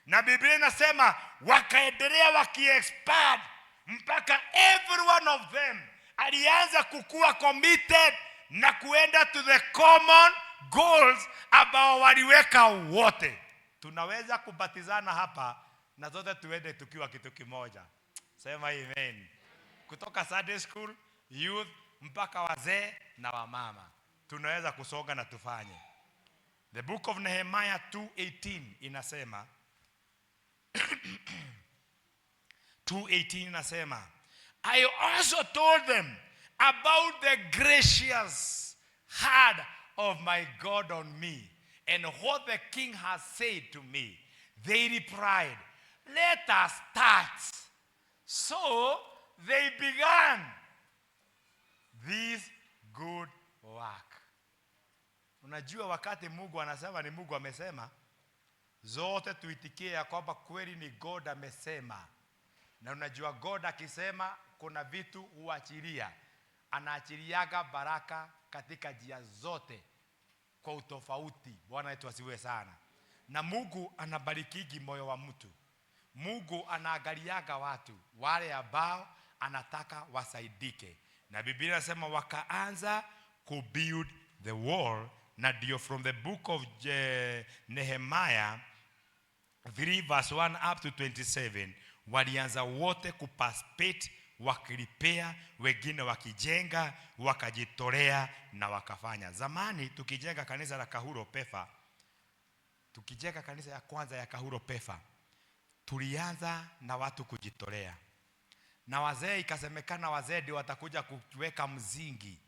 S1: Na Biblia inasema wakaendelea wakiexpand mpaka every one of them alianza kukua committed na kuenda to the common goals ambao waliweka wote. Tunaweza kubatizana hapa na zote tuende tukiwa kitu kimoja. Sema amen. kutoka Sunday school, youth, mpaka wazee na wamama. Tunaweza kusonga na tufanye. The book of Nehemiah 2:18 inasema 2:18 inasema, I also told them about the gracious hand of my God on me and what the king has said to me. They replied, let us start. So they began this good work. Unajua wakati Mungu anasema ni Mungu amesema, zote tuitikie ya kwamba kweli ni God amesema. Na unajua God akisema kuna vitu huachilia. Anaachiliaga baraka katika njia zote kwa utofauti. Bwana wetu asifiwe sana. Na Mungu anabarikigi moyo wa mtu. Mungu anaangaliaga watu wale ambao anataka wasaidike. Na Biblia inasema wakaanza kubuild the wall. Na ndio from the book of Nehemiah 3 verse 1 up to 27 walianza wote kuparticipate, wakilipea, wengine wakijenga, wakajitolea na wakafanya. Zamani tukijenga kanisa la Kahuro Pefa, tukijenga kanisa ya kwanza ya Kahuro Pefa, tulianza na watu kujitolea. Na wazee ikasemekana wazee ndio watakuja kuweka mzingi.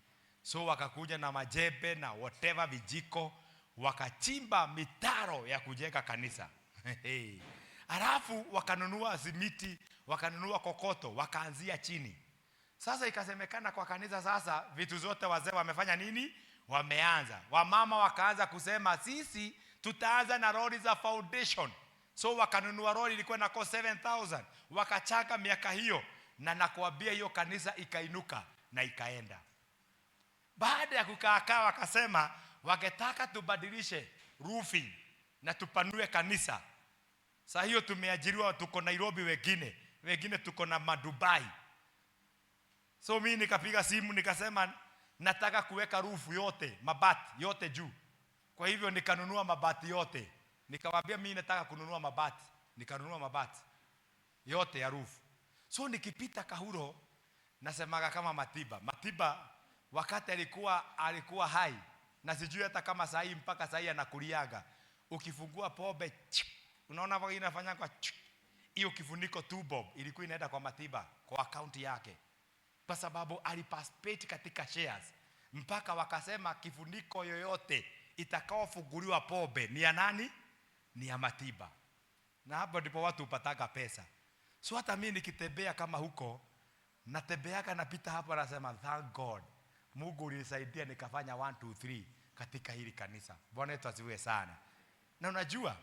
S1: So wakakuja na majembe na whatever vijiko, wakachimba mitaro ya kujenga kanisa. Alafu wakanunua simiti, wakanunua kokoto, wakaanzia chini. Sasa ikasemekana kwa kanisa sasa vitu zote wazee wamefanya nini? Wameanza. Wamama wakaanza kusema sisi tutaanza na roli za foundation. So wakanunua roli ilikuwa na cost 7,000. Wakachanga miaka hiyo na nakuambia hiyo kanisa ikainuka na ikaenda. Baada ya kukaa wakasema wakitaka tubadilishe roofing na tupanue kanisa. Sasa hiyo tumeajiriwa, tuko Nairobi, wengine tuko na Madubai. So mimi nikapiga simu nikasema nataka kuweka roof yote, mabati yote juu. Kwa hivyo nikanunua mabati yote. Nikawaambia mimi nataka kununua mabati. Nikanunua mabati yote ya roof. So nikipita Kahuro nasemaga kama Matiba wakati alikuwa hai, na sijui hata kama sahi mpaka sahi anakuliaga. Ukifungua pombe, unaona vile inafanya kwa hiyo kifuniko tu bob, ilikuwa inaenda kwa Matiba kwa account yake. Kwa sababu aliparticipate katika shares. Mpaka wakasema kifuniko yoyote itakaofunguliwa pombe ni ya nani? Ni ya Matiba. Na hapo ndipo watu upataga pesa. So hata mimi nikitembea kama huko, natembeaga napita hapo nasema thank God. Mungu ulisaidia nikafanya 1 2 3 katika hili kanisa. Bwana wetu asifiwe sana. Na unajua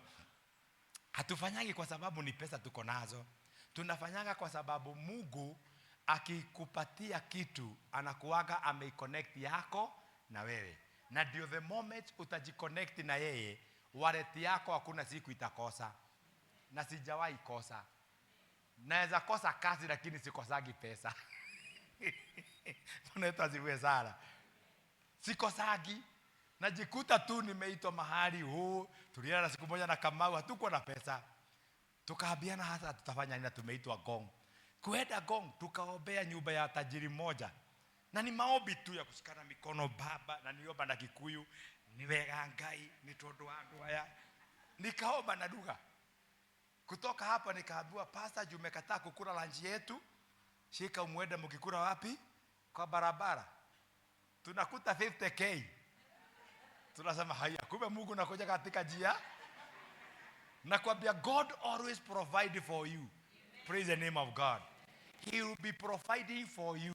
S1: hatufanyagi kwa sababu ni pesa tuko nazo. Tunafanyanga kwa sababu Mungu akikupatia kitu anakuaga ameiconnect yako na wewe. Na ndio the moment utajiconnect na yeye, wallet yako hakuna siku itakosa. Na sijawahi kosa. Naweza kosa kazi lakini sikosagi pesa. Bwana wetu asifiwe sana. Sikosagi. Najikuta tu nimeitwa mahali tulienda siku moja na Kamau, hatuko na pesa. Tukaambiana hata tutafanya nini, tumeitwa Gong. Kuenda Gong tukaombea nyumba ya tajiri mmoja. Na ni maombi tu ya kushikana mikono baba, na niomba na Kikuyu, niwega Ngai ni tondu wandu haya. Nikaomba na lugha. Kutoka hapa nikaambiwa pastor umekataa kukula lunch yetu. Shika umwende mkikula wapi? Kwa barabara. Tunakuta 50k. Tunasema haya, kumbe Mungu nakuja katika njia. Nakwambia God always provide for you. Praise the name of God. He will be providing for you.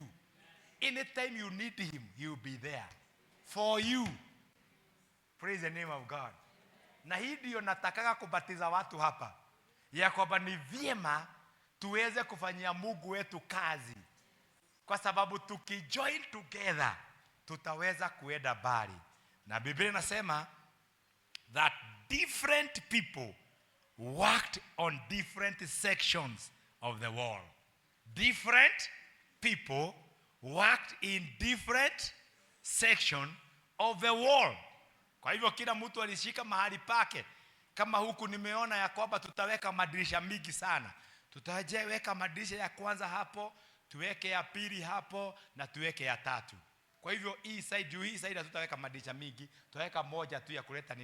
S1: Anytime you need him, he will be there for you. Praise the name of God. Na hii ndio natakaga kubatiza watu hapa, ya kwamba ni vyema tuweze kufanyia Mungu wetu kazi, kwa sababu tukijoin together tutaweza kuenda mbali. Na Biblia inasema that different people worked on different sections of the wall. Different people worked in different section of the wall. Kwa hivyo kila mtu alishika mahali pake. Kama huku nimeona ya kwamba tutaweka madirisha mingi sana. Tutaweka madirisha ya kwanza hapo, tuweke ya pili hapo na tuweke ya tatu. Kwa hivyo hii side tutaweka madirisha mingi, tutaweka moja tu ya kuleta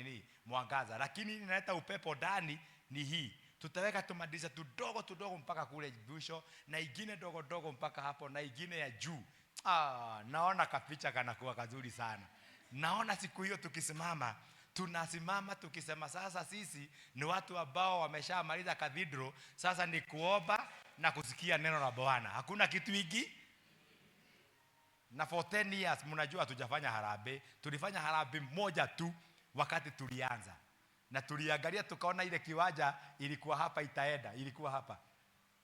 S1: mwangaza, lakini inaleta upepo ndani ni hii. Tutaweka tumadirisha tudogo mpaka kule mwisho, na ingine dogo mpaka hapo, na ingine ya juu. Naona kapicha kanakuwa kazuri sana. Naona siku hiyo tunasimama tukisema sasa sisi ni watu ambao wameshamaliza cathedral, sasa ni kuomba na kusikia neno la Bwana. Hakuna kitu hiki. Na for 10 years mnajua hatujafanya harambee. Tulifanya harambee moja tu wakati tulianza. Na tuliangalia tukaona ile kiwanja ilikuwa hapa itaenda, ilikuwa hapa.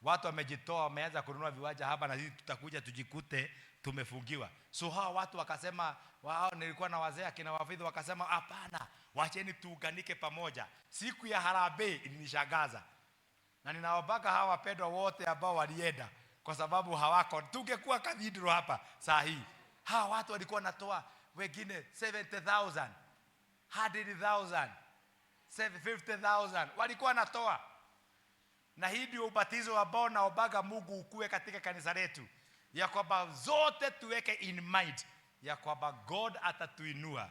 S1: Watu wamejitoa, wameanza kununua viwanja hapa, na sisi tutakuja tujikute tumefungiwa. So hao watu wakasema, wao nilikuwa na wazee akina wafidhi wakasema hapana, wacheni tuunganike pamoja. Siku ya harambee ilinishangaza. Na ninaomba hawa wapendwa wote ambao walienda, kwa sababu hawako, tungekuwa cathedral hapa saa hii. Hawa watu walikuwa wanatoa wengine 70,000, 100,000, 50,000 walikuwa wanatoa. Na hii ndio ubatizo ambao naomba Mungu ukue katika kanisa letu, ya kwamba zote tuweke in mind ya kwamba God atatuinua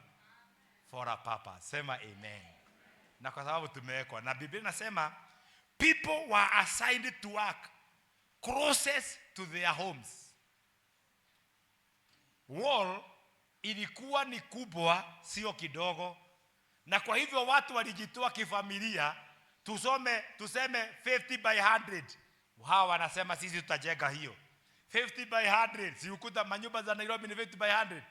S1: for a purpose. Sema amen. Na kwa sababu tumewekwa, na Biblia inasema people were assigned to work closest to their homes. Wall ilikuwa ni kubwa, sio kidogo, na kwa hivyo watu walijitoa kifamilia. Tuseme 50 by 100. Hawa wanasema sisi tutajenga hiyo 50 by 100. Si ukuta manyumba za Nairobi ni 50 by 100.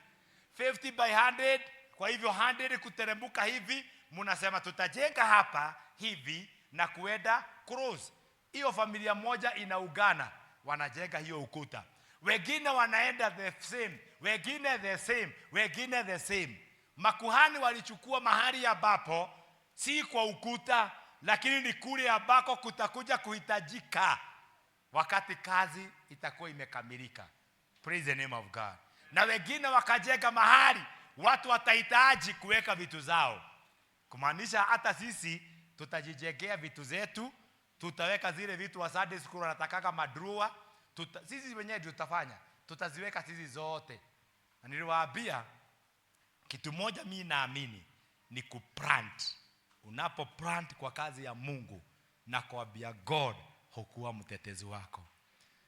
S1: 50 by 100. Kwa hivyo 100 kuteremka hivi, mnasema tutajenga hapa hivi na kuenda cross. Hiyo familia moja inaungana, wanajenga hiyo ukuta. Wengine wanaenda the same, wengine the same, wengine the same. Makuhani walichukua mahali ambapo si kwa ukuta, lakini ni kule ambako kutakuja kuhitajika wakati kazi itakuwa imekamilika. Praise the name of God. Na wengine wakajenga mahali watu watahitaji kuweka vitu zao. Kumaanisha hata sisi tutajijengea vitu zetu, tutaweka zile vitu wa Sunday school wanataka madrua, sisi wenyewe tutafanya, tutaziweka sisi zote. Na niliwaambia kitu moja mimi naamini ni kuplant. Unapo plant kwa kazi ya Mungu na kuambia God hukuwa mtetezi wako.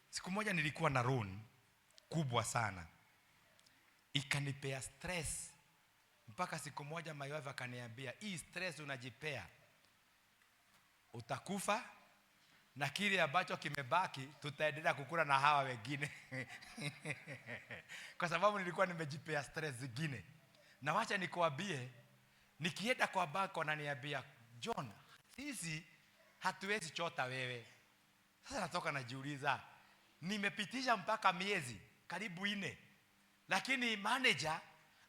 S1: Siku moja nilikuwa na loan kubwa sana, ikanipea stress, mpaka siku moja my wife akaniambia, hii stress unajipea, utakufa na kile ambacho kimebaki tutaendelea kukula na hawa wengine. Kwa sababu nilikuwa nimejipea stress zingine. Na wacha nikuambie, nikienda kwa banko wananiambia, John, sisi hatuwezi chota wewe. Sasa natoka najiuliza, nimepitisha mpaka miezi karibu 4, lakini manager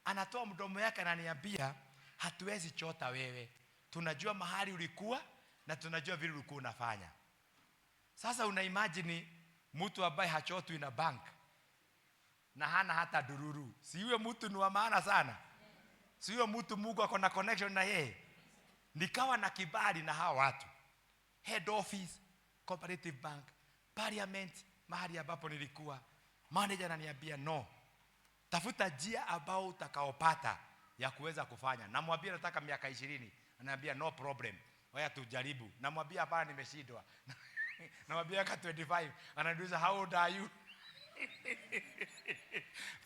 S1: anatoa mdomo yake ananiambia, hatuwezi chota wewe, tunajua mahali ulikuwa na tunajua vile ulikuwa unafanya. Sasa unaimagine mtu ambaye hachotwi na bank na hana hata dururu, si yule mtu ni wa maana sana? Si yule mtu Mungu ako na connection na yeye? Nikawa na kibali na hawa watu, head office, cooperative bank, parliament, mahali ambapo nilikuwa. Manager ananiambia, no, tafuta njia ambao utakaopata ya kuweza kufanya. Namwambia nataka miaka 20. Ananiambia no problem, waya tujaribu. Namwambia hapana, nimeshindwa. Namwambia ka 25. Ananiuliza how old are you?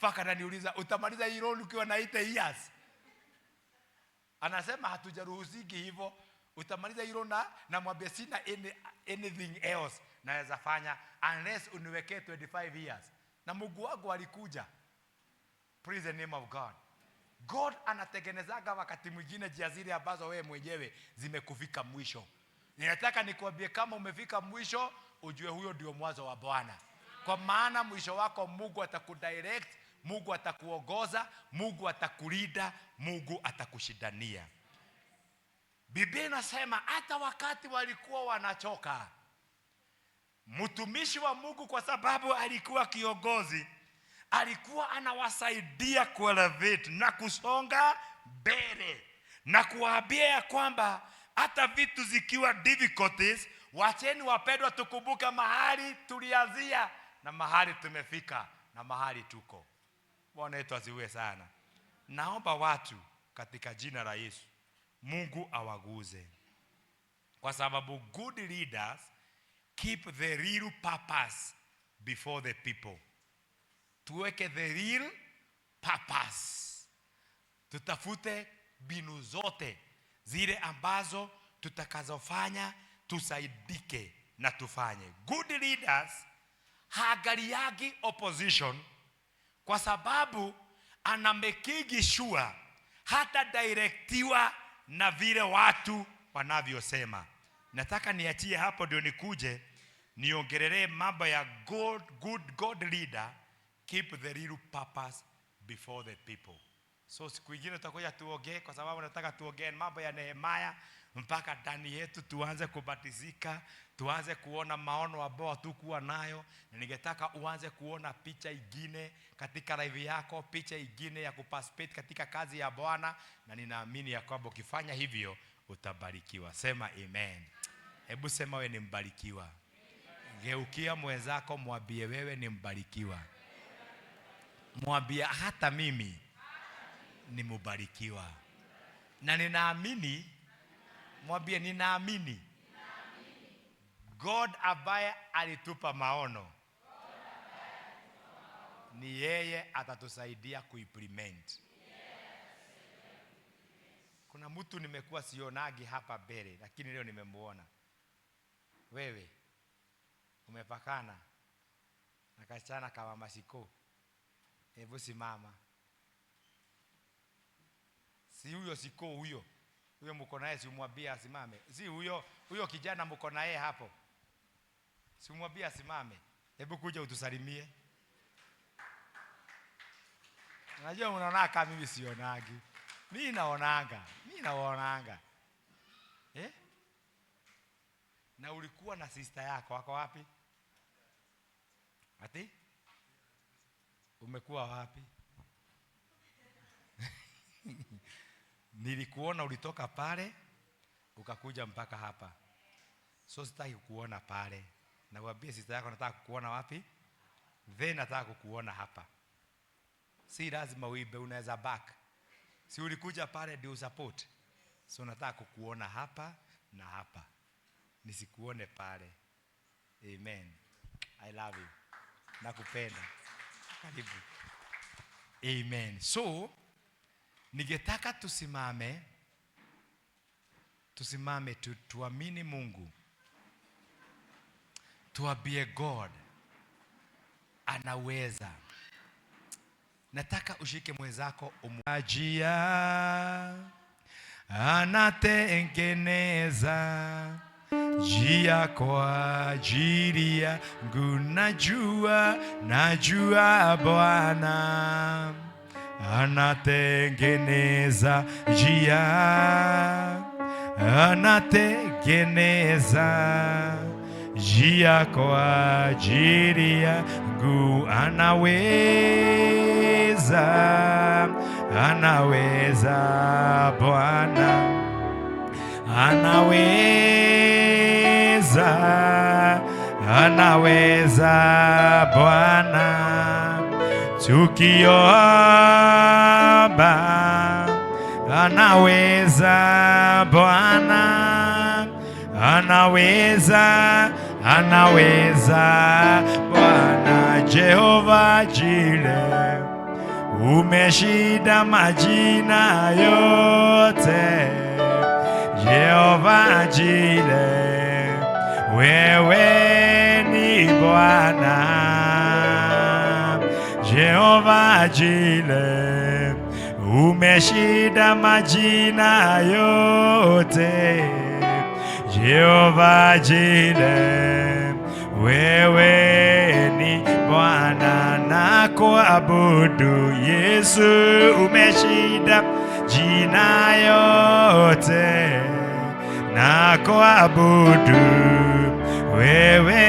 S1: Faka ananiuliza utamaliza hii loan ukiwa na 8 years? Anasema hatujaruhusiki hivyo, utamaliza hii loan. Namwambia sina anything else naweza fanya unless uniwekee 25 years. Na Mungu wangu alikuja. Praise the name of God. God anatengenezaga wakati mwingine njia zile ambazo wewe mwenyewe zimekufika mwisho. Ninataka nikuambie, kama umefika mwisho, ujue huyo ndio mwanzo wa Bwana. Kwa maana mwisho wako Mungu atakudirect, Mungu atakuongoza, Mungu atakulinda, Mungu atakushindania. Biblia inasema hata wakati walikuwa wanachoka, mtumishi wa Mungu, kwa sababu alikuwa kiongozi, alikuwa anawasaidia kuelevate na kusonga mbele, na kuwaambia ya kwamba hata vitu zikiwa difficulties, wacheni wapendwa tukumbuka mahali tulianzia. na mahali tumefika na mahali tuko. Bwana wetu asifiwe sana. Naomba watu katika jina la Yesu, Mungu awaguze, kwa sababu good leaders keep the real purpose before the people. Tuweke the real purpose. Tutafute binu zote zile ambazo tutakazofanya tusaidike na tufanye. Good leaders haangaliagi opposition, kwa sababu anamekigi sure hata directiwa na vile watu wanavyosema. Nataka niachie hapo ndio nikuje niongelee mambo ya good leader keep the real purpose before the people. So siku nyingine tutakuja tuongee, kwa sababu nataka tuongee mambo ya Nehemia mpaka ndani yetu tuanze kubatizika, tuanze kuona maono ambayo hatukuwa nayo. Na ningetaka uanze kuona picha ingine katika life yako, picha ingine ya kuparticipate katika kazi ya Bwana, na ninaamini ya kwamba ukifanya hivyo utabarikiwa. Sema amen. Hebu sema wewe ni mbarikiwa. Geukia mwenzako mwambie wewe ni mbarikiwa. Mwambie hata mimi ni mbarikiwa. Na ninaamini, mwambie ninaamini God ambaye alitupa maono ni yeye atatusaidia kuimplement. Kuna mtu nimekuwa sionagi hapa mbele, lakini leo nimemuona. Wewe umepakana na kachana kama masiko. Hebu simama. Si huyo siko huyo. Huyo mko naye si umwambie asimame. Si huyo kijana mko naye hapo. Si umwambie asimame. Hebu kuja utusalimie. Unajua unaona kama mimi sionagi. Mimi naonanga. Na ulikuwa na sister yako wako wapi? Ati? Umekuwa wapi? Nilikuona ulitoka pale ukakuja mpaka hapa. So sitaki kukuona pale. Na waambie sister yako nataka kukuona wapi? Then nataka kukuona hapa. Si lazima uibe, unaweza back. Si ulikuja pale ndio support. So nataka kukuona hapa na hapa. Nisikuone pale. Amen. I love you. Nakupenda. Karibu. Amen. So ningetaka tusimame tuamini Mungu. Tuambie God anaweza. Nataka ushike mwenzako umwajia, anatengeneza njia kwa ajili yangu. Najua Bwana anatengeneza njia, anatengeneza njia kwa ajili yangu. Anaweza Bwana, anaweza Bwana. Tukiomba anaweza Bwana, anaweza Bwana. Jehova Jire, umeshinda majina yote. Jehova Jire, wewe ni Bwana. Jehova Jire, umeshinda majina yote. Jehova Jire, wewe ni Bwana. Na kuabudu Yesu, umeshinda jina yote. Na kuabudu wewe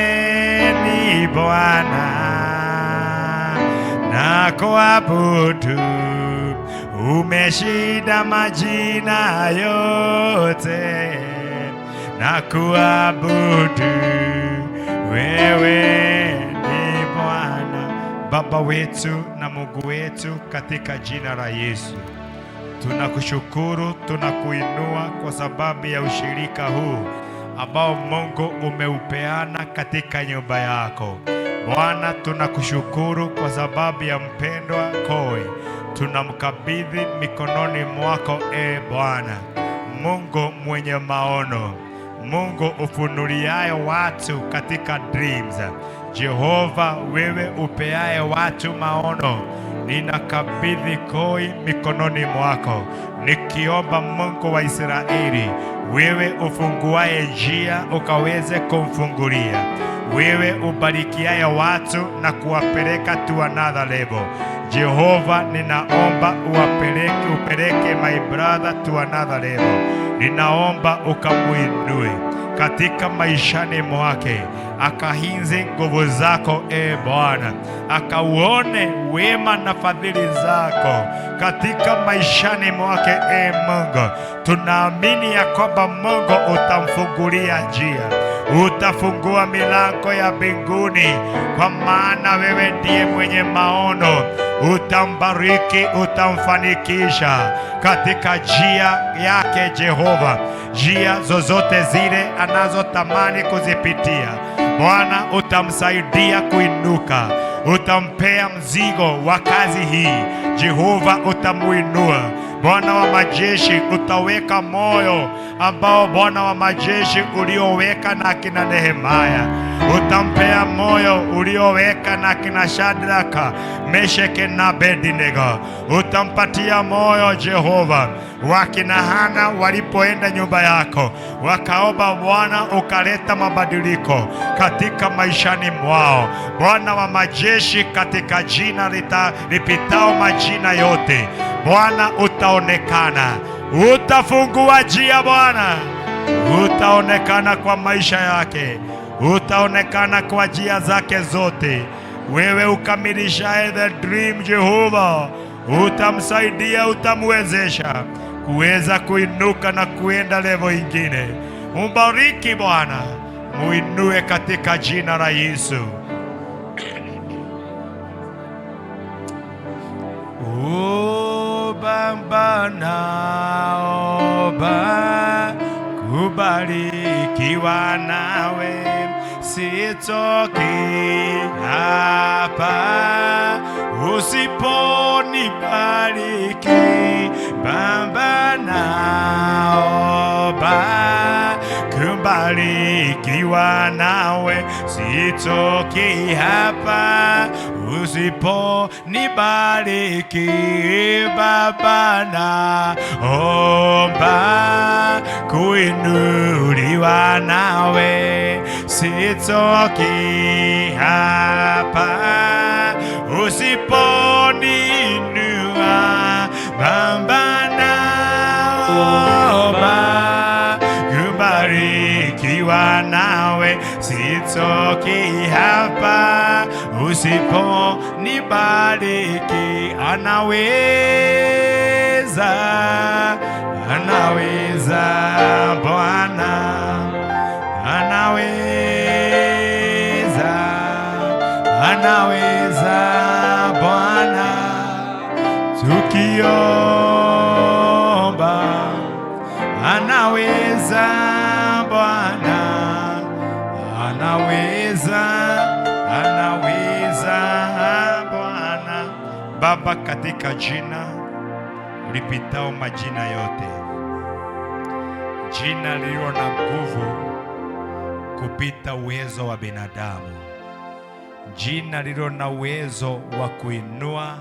S1: ni Bwana. Na kuabudu umeshinda majina yote. Na kuabudu wewe ni Bwana. Baba wetu na Mungu wetu, katika jina la Yesu tunakushukuru, tunakuinua kwa sababu ya ushirika huu ambao Mungu umeupeana katika nyumba yako. Bwana, tunakushukuru kwa sababu ya mpendwa Koi, tunamkabidhi mikononi mwako. Bwana Mungu mwenye maono, Mungu ufunuliaye watu katika dreams, Jehova wewe upeaye watu maono, ninakabidhi Koi mikononi mwako, nikiomba Mungu wa Israeli, wewe ufunguaye njia ukaweze kumfungulia, wewe ubarikiaye watu na kuwapeleka to another level. Jehova, ninaomba upeleke my brother to another level. Ninaomba ukamuinue katika maishani mwake, akahinze nguvu zako Bwana, akauone wema na fadhili zako katika maishani mwake Mungu. Tunaamini ya kwamba Mungu utamfungulia njia, utafungua milango ya mbinguni, kwa maana wewe ndiye mwenye maono. Utambariki, utamfanikisha katika njia yake Jehova, njia zozote zile anazotamani kuzipitia. Bwana, utamsaidia kuinuka, utampea mzigo wa kazi hii. Jehova, utamuinua. Bwana wa majeshi, utaweka moyo ambao Bwana wa majeshi ulioweka na kina Nehemia. Utampea moyo ulioweka na kina Shadraka, Mesheke na Abednego. Utampatia moyo Jehova wakina Hana walipoenda nyumba yako wakaomba, Bwana ukaleta mabadiliko katika maishani mwao. Bwana wa majeshi, katika jina lipitao majina yote, Bwana utaonekana, utafungua njia. Bwana utaonekana kwa maisha yake, utaonekana kwa njia zake zote. Wewe ukamilishaye the dream Jehova, utamsaidia, utamwezesha kuweza kuinuka na kuenda level ingine. Mbariki Bwana, muinue katika jina la Yesu. Baba naomba kubarikiwa nawe, sitoki hapa usiponibariki. Baba naomba kubarikiwa nawe, sitoki hapa usiponibariki. Baba naomba kuinuliwa nawe, sitoki hapa usiponinua. Baba naomba kubarikiwa nawe, sitoki hapa usiponibariki. Anaweza, anaweza Bwana, anaweza, anaweza Bwana, tukiomba. Anaweza Bwana, anaweza, anaweza Bwana. Baba, katika jina lipitao majina yote, jina lililo na nguvu kupita uwezo wa binadamu, jina lililo na uwezo wa kuinua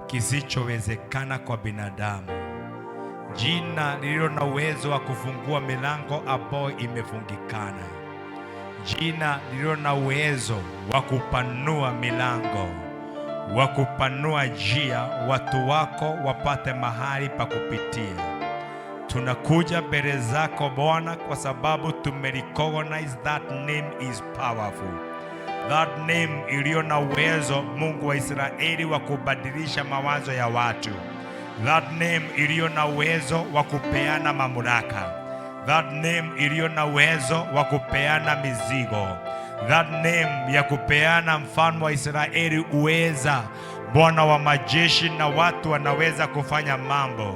S1: kisichowezekana kwa binadamu, jina lililo na uwezo wa kufungua milango ambayo imefungikana, jina lililo na uwezo wa kupanua milango, wa kupanua njia, watu wako wapate mahali pa kupitia. Tunakuja mbele zako Bwana kwa sababu tumerecognize that name is powerful. That name iliyo na uwezo, Mungu wa Israeli, wa kubadilisha mawazo ya watu. That name iliyo na uwezo wa kupeana mamlaka. That name iliyo na uwezo wa kupeana mizigo. that name ya kupeana mfalme wa Israeli uweza, Bwana wa majeshi, na watu wanaweza kufanya mambo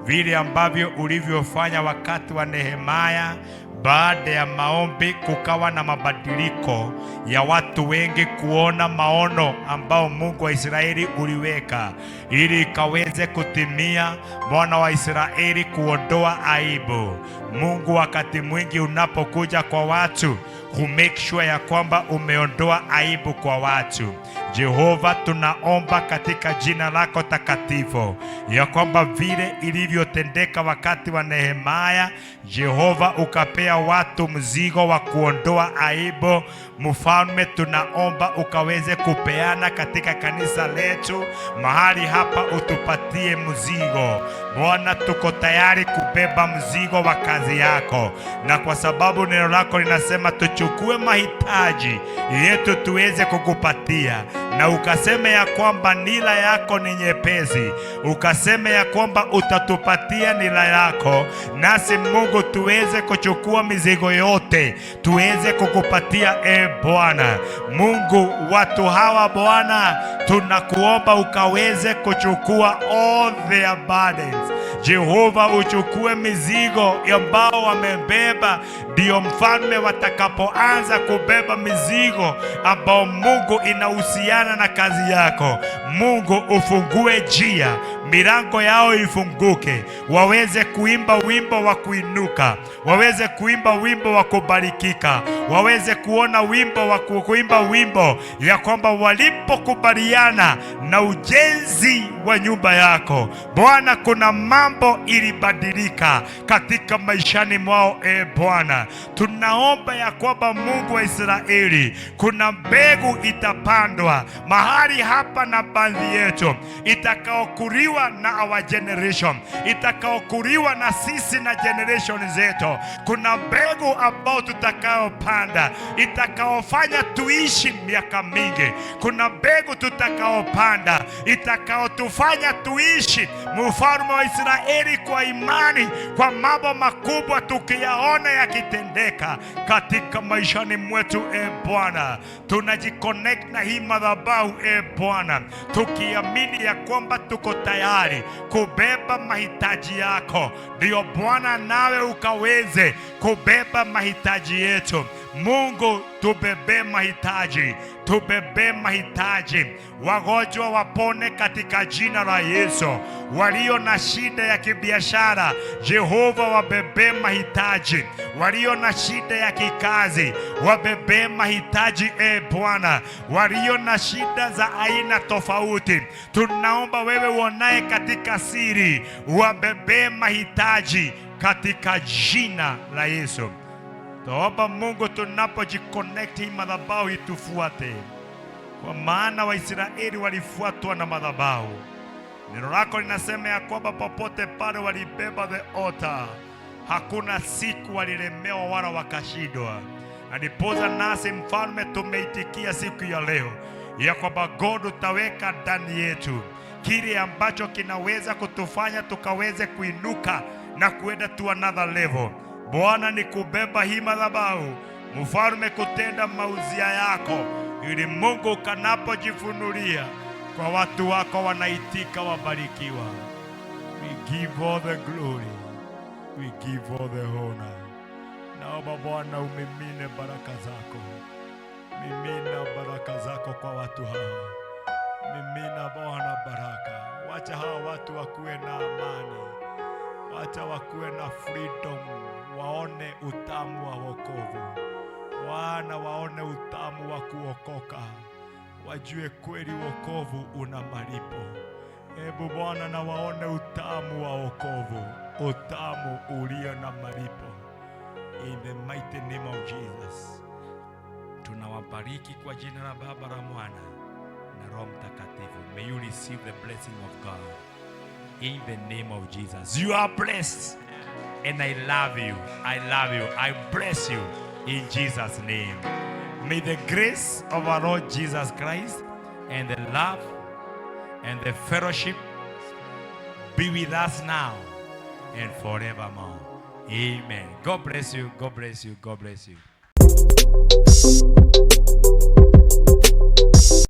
S1: vile ambavyo ulivyofanya wakati wa Nehemia. Baada ya maombi kukawa na mabadiliko ya watu wengi kuona maono ambao Mungu wa Israeli uliweka ili ikaweze kutimia, Bwana wa Israeli, kuondoa aibu. Mungu wakati mwingi unapokuja kwa watu make sure ya kwamba umeondoa aibu kwa watu. Jehova, tunaomba katika jina lako takatifu ya kwamba vile ilivyotendeka wakati wa Nehemia, Jehova, ukapea watu mzigo wa kuondoa aibu. Mfalme, tunaomba ukaweze kupeana katika kanisa letu mahali hapa, utupatie mzigo. Bwana, tuko tayari kubeba mzigo wa kazi yako, na kwa sababu neno lako linasema tuchukue mahitaji yetu tuweze kukupatia, na ukasema ya kwamba nila yako ni nyepesi, ukasema ya kwamba utatupatia nila yako, nasi Mungu tuweze kuchukua mizigo yote tuweze kukupatia. Bwana Mungu, watu hawa Bwana, tunakuomba ukaweze kuchukua all their burdens. Jehova, uchukue mizigo ambao wamebeba, ndio mfalme watakapoanza kubeba mizigo ambao Mungu inahusiana na kazi yako. Mungu, ufungue njia, milango yao ifunguke, waweze kuimba wimbo wa kuinuka, waweze kuimba wimbo wa kubarikika, waweze kuona wimbo wa kuimba wimbo ya kwamba walipokubaliana na ujenzi wa nyumba yako Bwana, kuna mambo ilibadilika katika maishani mwao. Bwana, tunaomba ya kwamba Mungu wa Israeli, kuna mbegu itapandwa mahali hapa na baadhi yetu, itakaokuriwa na our generation, itakaokuriwa na sisi na generation zetu. Kuna mbegu ambao tutakaopanda itakaofanya tuishi miaka mingi. Kuna mbegu tutakaopanda itakaotufanya tuishi, mfalme wa Israeli, kwa imani, kwa mambo makubwa tukiyaona yakitendeka katika maishani mwetu. Bwana, tunajiconnect na hii madhabahu Bwana, tukiamini ya kwamba tuko tayari kubeba mahitaji yako. Ndio Bwana, nawe ukaweze kubeba mahitaji yetu. Mungu, tubebe mahitaji, tubebe mahitaji. Wagonjwa wapone katika jina la Yesu. Walio na shida ya kibiashara, Jehova, wabebe mahitaji. Walio na shida ya kikazi, wabebe mahitaji Bwana. Walio na shida za aina tofauti, tunaomba wewe uonaye katika siri, wabebe mahitaji katika jina la Yesu. Tuomba Mungu, tunapojiconnect hii madhabahu itufuate, kwa maana Waisraeli walifuatwa na madhabahu. Neno lako linasema ya kwamba popote pale walibeba the altar, hakuna siku walilemewa wala wakashindwa. Adipoza nasi mfalme, tumeitikia siku ya leo ya kwamba God utaweka ndani yetu kile ambacho kinaweza kutufanya tukaweze kuinuka na kuenda to another level. Bwana, ni kubeba hii madhabahu mfalme, kutenda mauzia yako, ili Mungu kanapojifunulia kwa watu wako wanaitika, wabarikiwa. We give all the glory, we give all the honor. Naomba Bwana umimine baraka zako, mimina baraka zako kwa watu hawa, mimina Bwana baraka. Wacha hawa watu wakuwe na amani, wacha wakuwe na freedom, waone utamu wa wokovu. Wana waone utamu wa kuokoka, wajue kweli wokovu una malipo. Hebu Bwana, na waone utamu wa wokovu, utamu ulio na malipo. In the mighty name of Jesus, tunawabariki kwa jina la Baba, la Mwana na Roho Mtakatifu. May you receive the blessing of God in the name of Jesus. You are blessed, and I love you. I love you. I bless you in Jesus' name. May the grace of our Lord Jesus Christ and the love and the fellowship be with us now and forevermore. Amen. God bless you. God bless you. God bless you.